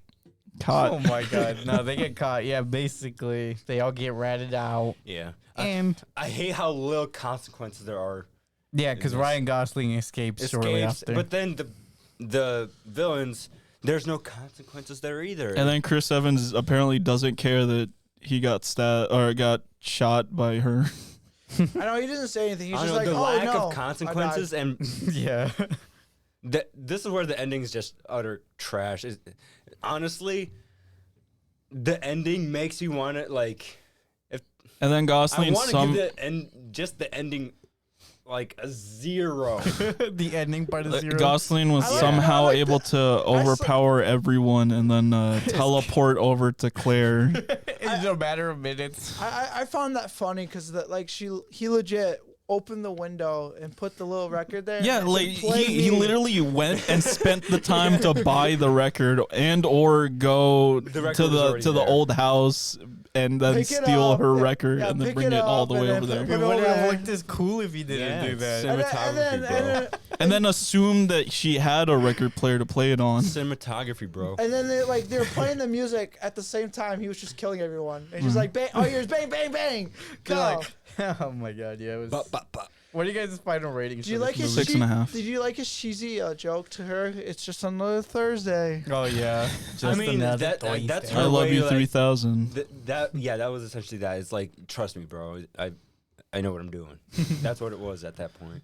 Caught. Oh my god. No, they get caught. Yeah, basically. They all get ratted out. Yeah. And I hate how little consequences there are. yeah, because Yes. Ryan Gosling escapes shortly after. But then the villains, there's no consequences there either. And then Chris Evans apparently doesn't care that he got got shot by her. I know he doesn't say anything. He's I just don't know, like, the lack oh no, of consequences and yeah. this is where the ending is just utter trash. Honestly, the ending makes you want to like. And then I Gosling want to give just the ending like a 0. The ending part of Zero. Gosling was I like- somehow I like able to overpower everyone and then teleport over to Claire. In a matter of minutes. I found that funny because like he legit opened the window and put the little record there. Yeah, and like said, "Play he me." literally went and spent the time to buy the record and or go The record to was the already the there. old house and then Pick it steal up, her yeah, record yeah, and then pick bring it it all up the and way then over there. put It over would have there. looked as cool if he didn't do that. Cinematography, bro. And then assume that she had a record player to play it on. Cinematography, bro. And then they were playing the music at the same time. He was just killing everyone. And he's like, bang, all you hear is bang, bang, bang. You're Go. like, oh my god, yeah. It was, Ba, ba, ba. what are you guys' final ratings? Did you for like this his movie? 6.5. Did you like his cheesy joke to her? It's just another Thursday. Oh yeah. Just I mean, another that's Thursday. I her love way, you like, 3000. that was essentially that. It's like, trust me, bro. I know what I'm doing. That's what it was at that point.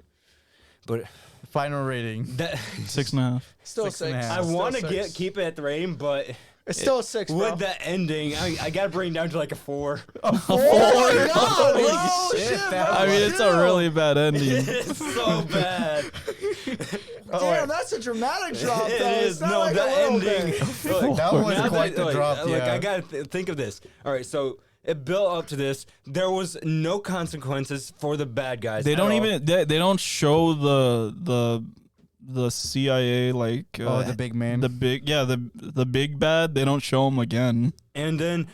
But Final rating. that 6.5. Still 6.5. six. I Still want to six. keep it at the rating, but It's still a 6, bro. with the ending, I gotta bring it down to like a 4. Oh my God, Holy bro, shit, shit, that bro, I mean, it's a chill. really bad ending. It's so bad. Damn, that's a dramatic drop, though. It It's is. not No, like the a little ending. bit. Look, That was now quite the drop, Like, yeah. I gotta think of this. All right, so it built up to this. There was no consequences for the bad guys. They at don't all. even they don't show the CIA like Oh, the big man. the big bad. They don't show him again. And then,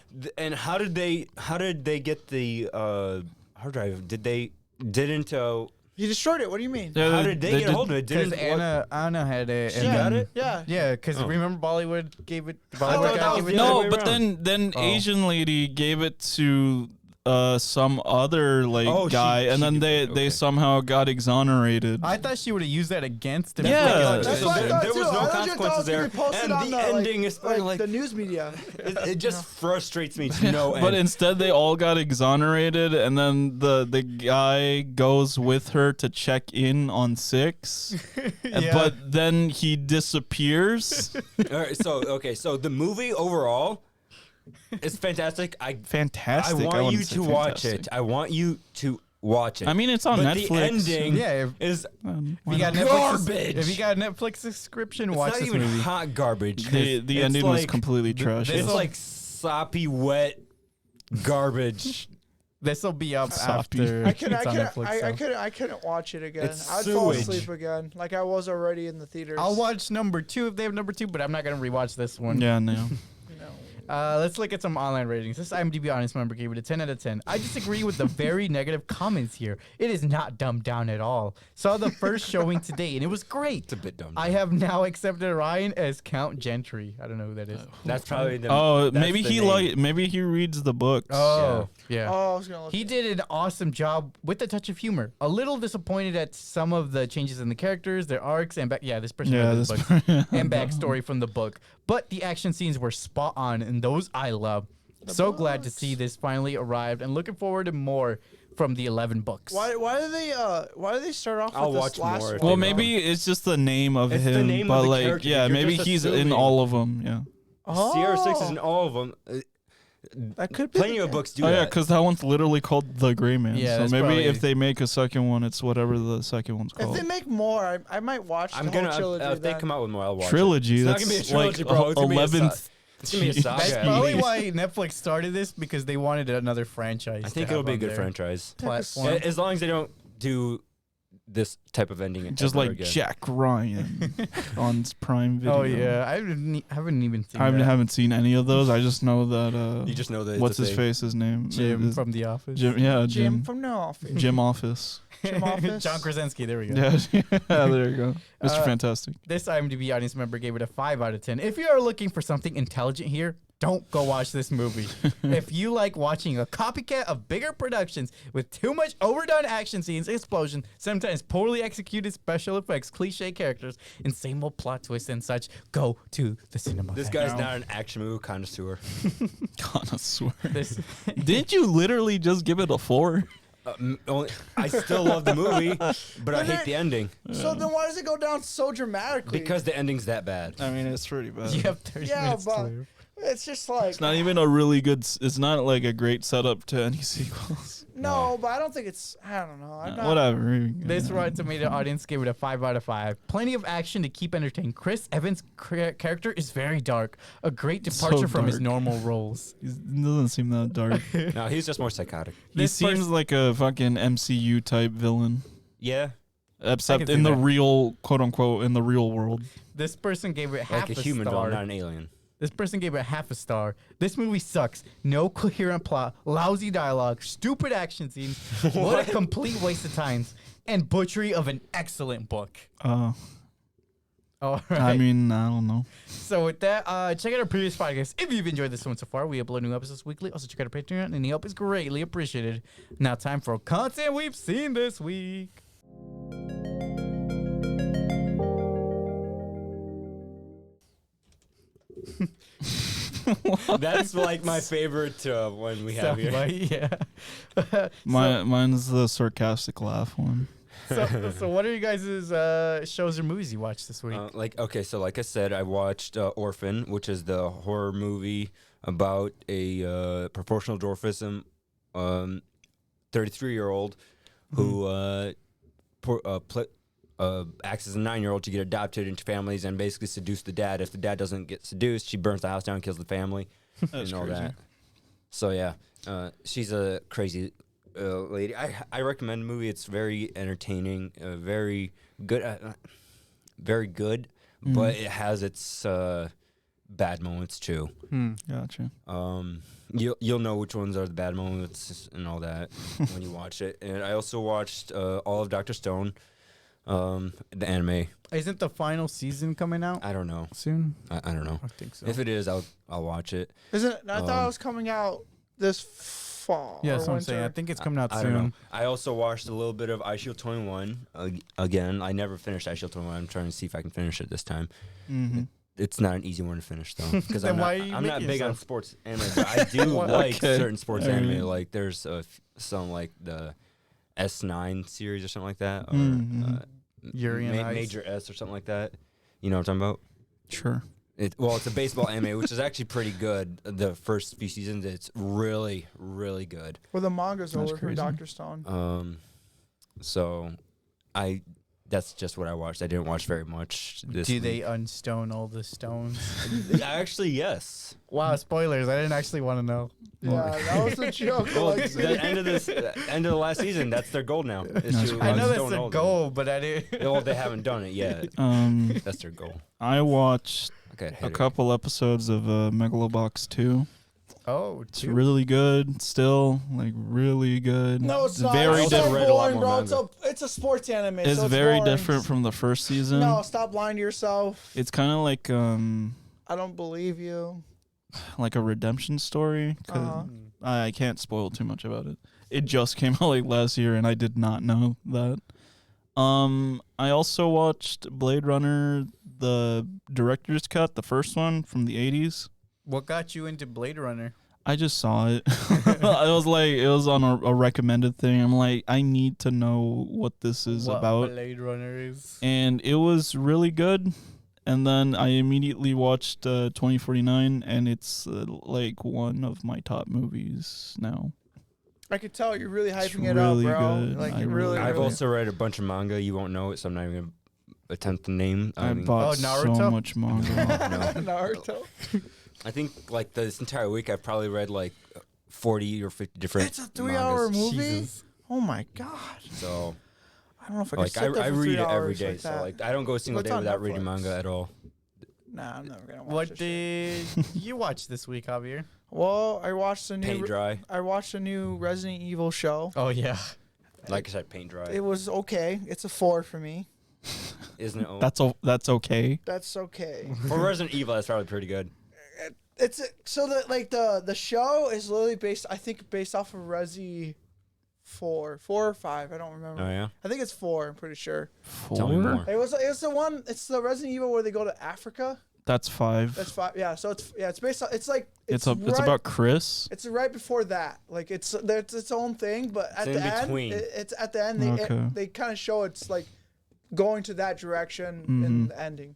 how did they get the hard drive? Didn't He destroyed it. What do you mean? Yeah, how did they get a hold of it? Because Didn't Anna had it. She and got then- it? Yeah. Yeah, because Oh. remember Bollywood gave it. thought Bollywood that guy was gave it. the to other No, way but around. then Oh. Asian lady gave it to some other like Oh, guy, and she then did they it, okay. somehow got exonerated. I thought she would have used that against him. Yeah. That's So what I thought there too. was no I thought consequences you there, posted and on the ending is like the news media. it just frustrates me to no end. But instead, they all got exonerated, and then the guy goes with her to check in on 6, Yeah. but then he disappears. All right, so the movie overall is fantastic. Fantastic! I want wouldn't you say to watch fantastic. it. I want you to watch it. I mean, it's on but Netflix. the ending Yeah, is If Why you got not? Netflix, Garbage. if you got a Netflix subscription, it's watch not this even movie. hot garbage. the It's ending was like- completely trash. this It's will- like soppy, wet garbage. This will be up Soppy. after I it's on Netflix. so. I couldn't watch it again. It's I'd fall sewage. asleep again, like I was already in the theaters. I'll watch number 2 if they have number 2, but I'm not gonna rewatch this one. Yeah, no. No. Let's look at some online ratings. This IMDb Honest Member gave it a 10 out of 10. I disagree with the very negative comments here. It is not dumbed down at all. Saw the first showing today, and it was great. It's a bit dumb. I have now accepted Ryan as Count Gentry. I don't know who that is. That's probably the. Oh, that's maybe the he name. maybe he reads the books. Oh, yeah. Oh, I was gonna look. He did an awesome job with a touch of humor. A little disappointed at some of the changes in the characters, their arcs, and this person Yeah, read this this book and backstory from the book. But the action scenes were spot on, and those I love. So glad to see this finally arrived, and looking forward to more from the 11 books. Why do they start off I'll with watch this last more if one? Well, they maybe it's just the name of It's the him, name but of the like, character. yeah, You're maybe just he's in assuming. all of them. Yeah. Sierra 6 is Oh. in all of them. That could be Plenty the- of books do Oh yeah, that. because that one's literally called The Gray Man. Yeah, so that's maybe probably- if they make a second one, it's whatever the second one's If called. they make more, I might watch the I'm whole gonna. trilogy. If they then. come out with more, I'll watch Trilogy. It. It's not That's gonna be a trilogy, like bro. It's gonna be a 11th. It's gonna be a saga. That's at probably least. why Netflix started this, because they wanted another franchise. I to think have it'll be a on good their franchise. platform. As long as they don't do this type of ending. Just ever like again. Jack Ryan on Prime Video. Oh yeah, I haven't even seen I that. haven't seen any of those. I just know that. You just know that. What's it's a his thing. face? His name? Jim Is- from The Office. Jim. Yeah, Jim Jim. from the office. Jim Office. Jim Office. John Krasinski. There we go. Yeah, there you go. Mr. Fantastic. This IMDb audience member gave it a 5 out of 10. If you are looking for something intelligent here, don't go watch this movie. If you like watching a copycat of bigger productions with too much overdone action scenes, explosion, sometimes poorly executed special effects, cliche characters, insane old plot twists and such, go to the cinema. This guy's not an action movie connoisseur. Connoisseur. This, Didn't you literally just give it a 4? I still love the movie, but I hate the ending So then why does it go down so dramatically? because the ending's that bad. I mean, it's pretty bad. you have 30 Yeah, minutes to but- live. it's just like It's not even a really good. It's not like a great setup to any sequels. no, but I don't think it's. I don't know. I'm not, Whatever. This Rotten Tomato audience gave it a 5 out of 5. Plenty of action to keep entertained. Chris Evans' character is very dark. A great So departure from his dark. normal roles. He doesn't seem that dark. No, he's just more psychotic. He This seems pers- like a fucking MCU type villain, Yeah, except see in the that. real quote unquote in the real world. This person gave it half like a a human star. doll, not an alien. This person gave it half a star. This movie sucks. No coherent plot, lousy dialogue, stupid action scenes. What a complete waste of time. And butchery of an excellent book. All right. I mean, I don't know. So with that, check out our previous podcast. If you've enjoyed this one so far, we upload new episodes weekly. Also check out our Patreon, and the help is greatly appreciated. Now time for content we've seen this week. That's like my favorite one we have here. Soundbite, yeah. Mine's the sarcastic laugh one. So what are you guys' shows or movies you watched this week? Like I said, I watched Orphan, which is the horror movie about a proportional dwarfism 33-year-old who acts as a 9-year-old to get adopted into families and basically seduce the dad. If the dad doesn't get seduced, she burns the house down, kills the family, That's and all crazy. that. So yeah, she's a crazy lady. I recommend the movie. It's very entertaining, very good, but it has its bad moments too. Gotcha. You'll know which ones are the bad moments and all that when you watch it. And I also watched all of Dr. Stone, the anime. Isn't the final season coming out I don't know. soon? I don't know. I think so. If it is, I'll watch it. Isn't it? I thought it was coming out this fall. Yeah, or that's what I'm saying. I winter. think it's coming out I soon. don't know. I also watched a little bit of iShield 21 again. I never finished iShield 21. I'm trying to see if I can finish it this time. Mm-hmm. It's not an easy one to finish though, because Then I'm why not, are you I'm not making big on yourself? sports anime. But I do like Okay. certain sports Alright. anime. Like there's some like the S9 series or something like that, or Mhm. Yuri on Ice. Major S or something like that. You know what I'm talking about? Sure. It's a baseball anime, which is actually pretty good. The first few seasons, it's really, really good. Well, the manga's That's over for crazy. Dr. Stone. So that's just what I watched. I didn't watch very much. This Do they week. unstone all the stones? Actually, yes. Wow, spoilers. I didn't actually want to know. Yeah, that was a joke. Well, Like, the end of the last season, that's their goal now. Is That's to, crazy. I know that's stone the all of them. goal, but I didn't. Well, they haven't done it yet. That's their goal. I watched Okay, a couple episodes of Megalobox 2. Oh, It's two. really good still, like really good. no, it's not. very It's different. so Read a lot boring, more bro. It's a sports anime. It's so very boring. different from the first season. No, stop lying to yourself. It's kind of like I don't believe you. a redemption story. 'Cause Uh-huh. I can't spoil too much about it. It just came out like last year, and I did not know that. I also watched Blade Runner, the director's cut, the first one from the 80s. What got you into Blade Runner? I just saw it. It was on a recommended thing. I'm like, I need to know what this is What about. Blade Runner is. And it was really good. And then I immediately watched 2049, and it's like one of my top movies now. I could tell you're really It's hyping it really up, bro. good. Like I you really. I've really- also read a bunch of manga. You won't know it, so I'm not even gonna attempt to name. I mean, bought Oh, so Naruto? much manga. Naruto. I think like this entire week I've probably read like 40 or 50 different. It's a 3-hour mangas. movie. Jesus. Oh my god. So I don't know if I can Like sit there I for read 3 it every hours day, like so that. like I don't go a single What's day on without reading Netflix? manga at all. Nah, I'm never gonna watch What this shit. did you watch this week, Javier? Well, I watched the Paint new. dry, I watched a new Resident Evil show. Oh yeah. like I said, paint dry. It was okay. It's a 4 for me. Isn't it? That's okay. That's okay. For Resident Evil, that's probably pretty good. It's so the show is literally based. I think based off of Resi 4 or 5. I don't remember. Oh yeah. I think it's 4. I'm pretty sure. Tell me more. It's the one. It's the Resident Evil where they go to Africa. That's 5. That's 5. Yeah. So it's based on. It's like It's right, about Chris. It's right before that. Like it's its own thing, but at It's the in end, between. it's at the end. Okay. They kind of show it's like going to that direction in the ending.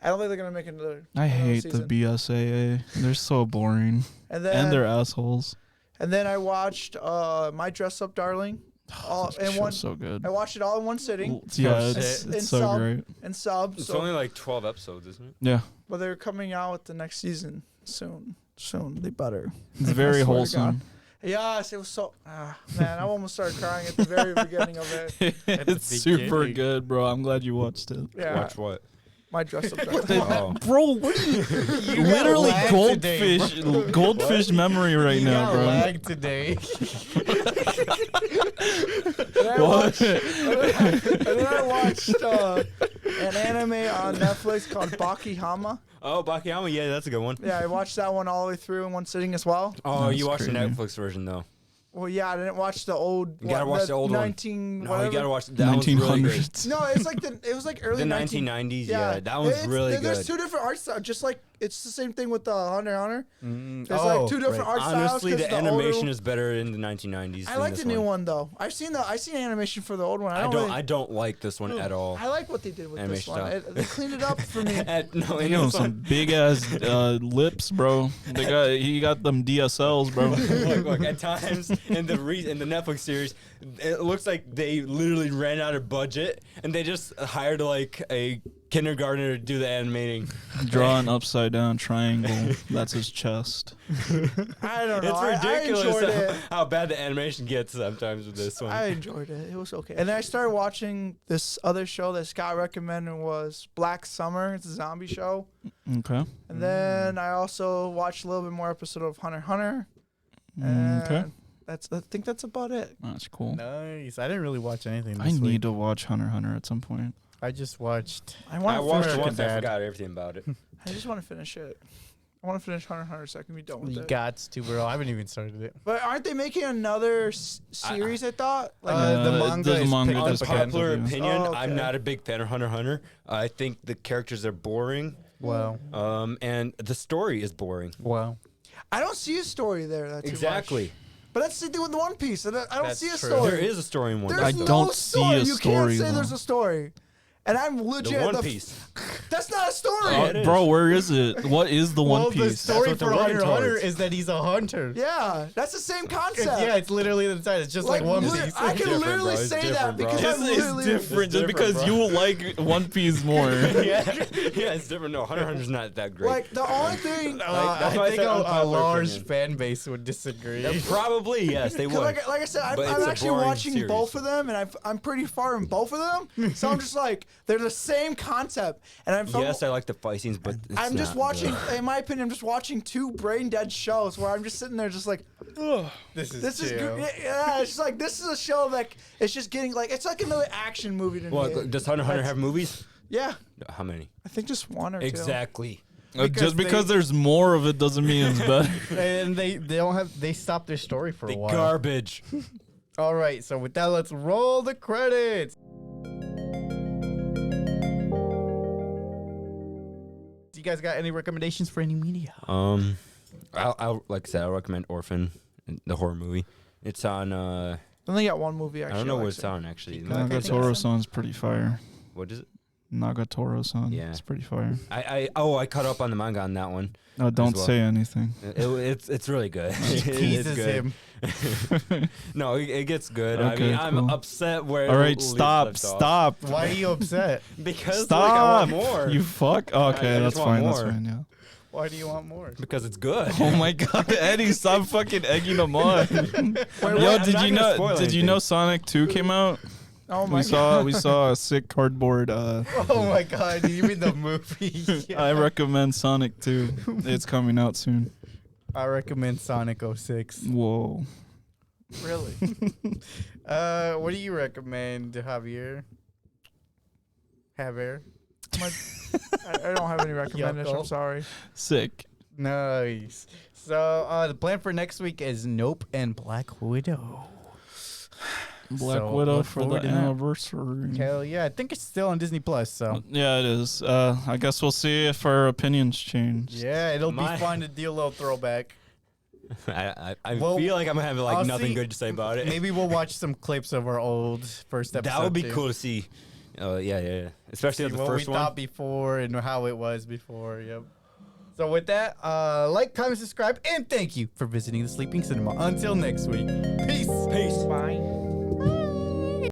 I don't think they're gonna make another. I hate season. the BSAA. They're so boring. And They're assholes. And then I watched My Dress Up Darling. That show's so good. I watched it all in one sitting. Yeah, Oh, it's shit. so And great. And sub. It's So, only like 12 episodes, isn't it? Yeah, but they're coming out with the next season soon. They better. it's very swear to wholesome. Yes, it was so. Man, I almost started crying at the very beginning of it. It's the super beginning. good, bro. I'm glad you watched it. Yeah, Watch what? My Dress Up Darling. Oh. Bro, what are you literally lag today, goldfish memory right You now, got bro. lag today. And I What? watched, and then I watched an anime on Netflix called Bakihama. Oh, Bakayama, yeah, that's a good one. Yeah, I watched that one all the way through in one sitting as well. Oh, That's you watched the crazy. Netflix version though. Well, yeah, I didn't watch the old. You gotta watch the old one. 19. No, whatever. you gotta watch that. One's really good. 1900s. No, it's like it was like early The 19. 1990s, yeah, that one's really There's good. two different art styles, just like it's the same thing with the Hunter x Hunter. Mm, There's like two different art styles. Honestly, 'cause the older- animation is better in the 1990s. I than like this the new one though. I've seen animation for the old one. I don't like this one at all. I like what they did with this Animation one. style. They cleaned it up for me. No, You in know, this some one, big ass lips, bro. He got them DSLs, bro. look, at times in the Netflix series, it looks like they literally ran out of budget and they just hired like a kindergartner to do the animating. Draw an upside down triangle. That's his chest. I don't know. It's I ridiculous enjoyed it. how bad the animation gets sometimes with this one. I enjoyed it. It was okay. And then I started watching this other show that Scott recommended was Black Summer. It's a zombie show. Okay. And then I also watched a little bit more episode of Hunter x Hunter. Okay. I think that's about it. That's cool. Nice. I didn't really watch anything this I need week. to watch Hunter x Hunter at some point. I just watched. I I want watched to it finish once, I Dad. forgot everything about it. I just want to finish it. I want to finish Hunter x Hunter so I can be done with You it. got to, bro. I haven't even started it. But aren't they making another series? I thought. Like, The manga there's a is manga picked up just again. popped Unpopular up, yeah. opinion, Oh, I'm okay. not a big fan of Hunter x Hunter. I think the characters are boring, Wow. and the story is boring. Wow. I don't see a story there. Too Exactly. much. But that's the thing with One Piece. I don't That's see a true. story. There is a story in one. There's I Piece, though. don't no see story. a You story, can't say though. there's a story. And I'm legit. The One Piece. That's not a story. Yeah, it is. Bro, where is it? What is the One The Piece? story what for they're Hunter x working Hunter towards. is that he's a hunter. Yeah, that's the same concept. Yeah, it's literally the title. It's just like One lit- Piece. I can different, literally bro. It's say that different, bro. because This I'm It's literally different just different, because bro. you like One Piece more. yeah, it's different. No, Hunter x Hunter's not that great. like the only thing. that's why I I think said a unpopular large opinion. fan base would disagree. Yeah, probably yes, they 'cause would. like I said, But I'm it's a actually boring watching series. both of them, and I'm pretty far in both of them. So I'm just like, they're the same concept, and Yes, I like the fight scenes, but it's I'm just not watching. good. In my opinion, I'm just watching two brain dead shows where I'm just sitting there, just like, ugh. This is This is chill. good. Yeah, it's just like this is a show that it's just getting like it's like another action movie to me. Well, does Hunter x Hunter have movies? Yeah, How many? I think just one or two. Exactly. Just because they- there's more of it doesn't mean it's better. And they stopped their story for a The while. garbage. All right, so with that, let's roll the credits. Do you guys got any recommendations for any media? I'll like I said, I'll recommend Orphan, the horror movie. It's on. I only got one movie actually. I don't know what Alexa. it's on actually. Okay. Nagatoro-san's pretty fire. What is it? Nagatoro-san. Yeah. It's pretty fire. I caught up on the manga on that one. No, don't well. say anything. It's really good. He It's teases good. him. No, it gets good. I Okay, mean, I'm cool. upset where. All it right, leaves stop, left off. stop. Why are you upset? Because Stop. like, I want more. You fuck. Okay, I that's just want fine. That's more. fine. Yeah. Why do you want more? Because it's good. Oh my God, Eddie, stop fucking egging them on. I'm Yo, not did you gonna spoil know? Did you anything. know Sonic 2 came out? Oh my We saw a sick cardboard. Oh my god, you mean the movie? Yeah. I recommend Sonic 2. It's coming out soon. I recommend Sonic 06. Whoa. Really? What do you recommend, Javier? Javier? I don't have any recommendations. I'm sorry. Sick. Nice. So the plan for next week is Nope and Black Widow. Black So, Widow look for forward the to that. anniversary. Hell yeah, I think it's still on Disney Plus. So Yeah, it is. I guess we'll see if our opinions change. yeah, it'll My- be fun to do a little throwback. I Well, feel like I'm gonna have like I'll nothing see- good to say about it. Maybe we'll watch some clips of our old first episode. That would be too. cool to see. Yeah. Especially See the what first we one. thought before and how it was before. Yep. So with that, like, comment, subscribe, and thank you for visiting the Sleeping Cinema. Until next week, peace. Peace. Bye.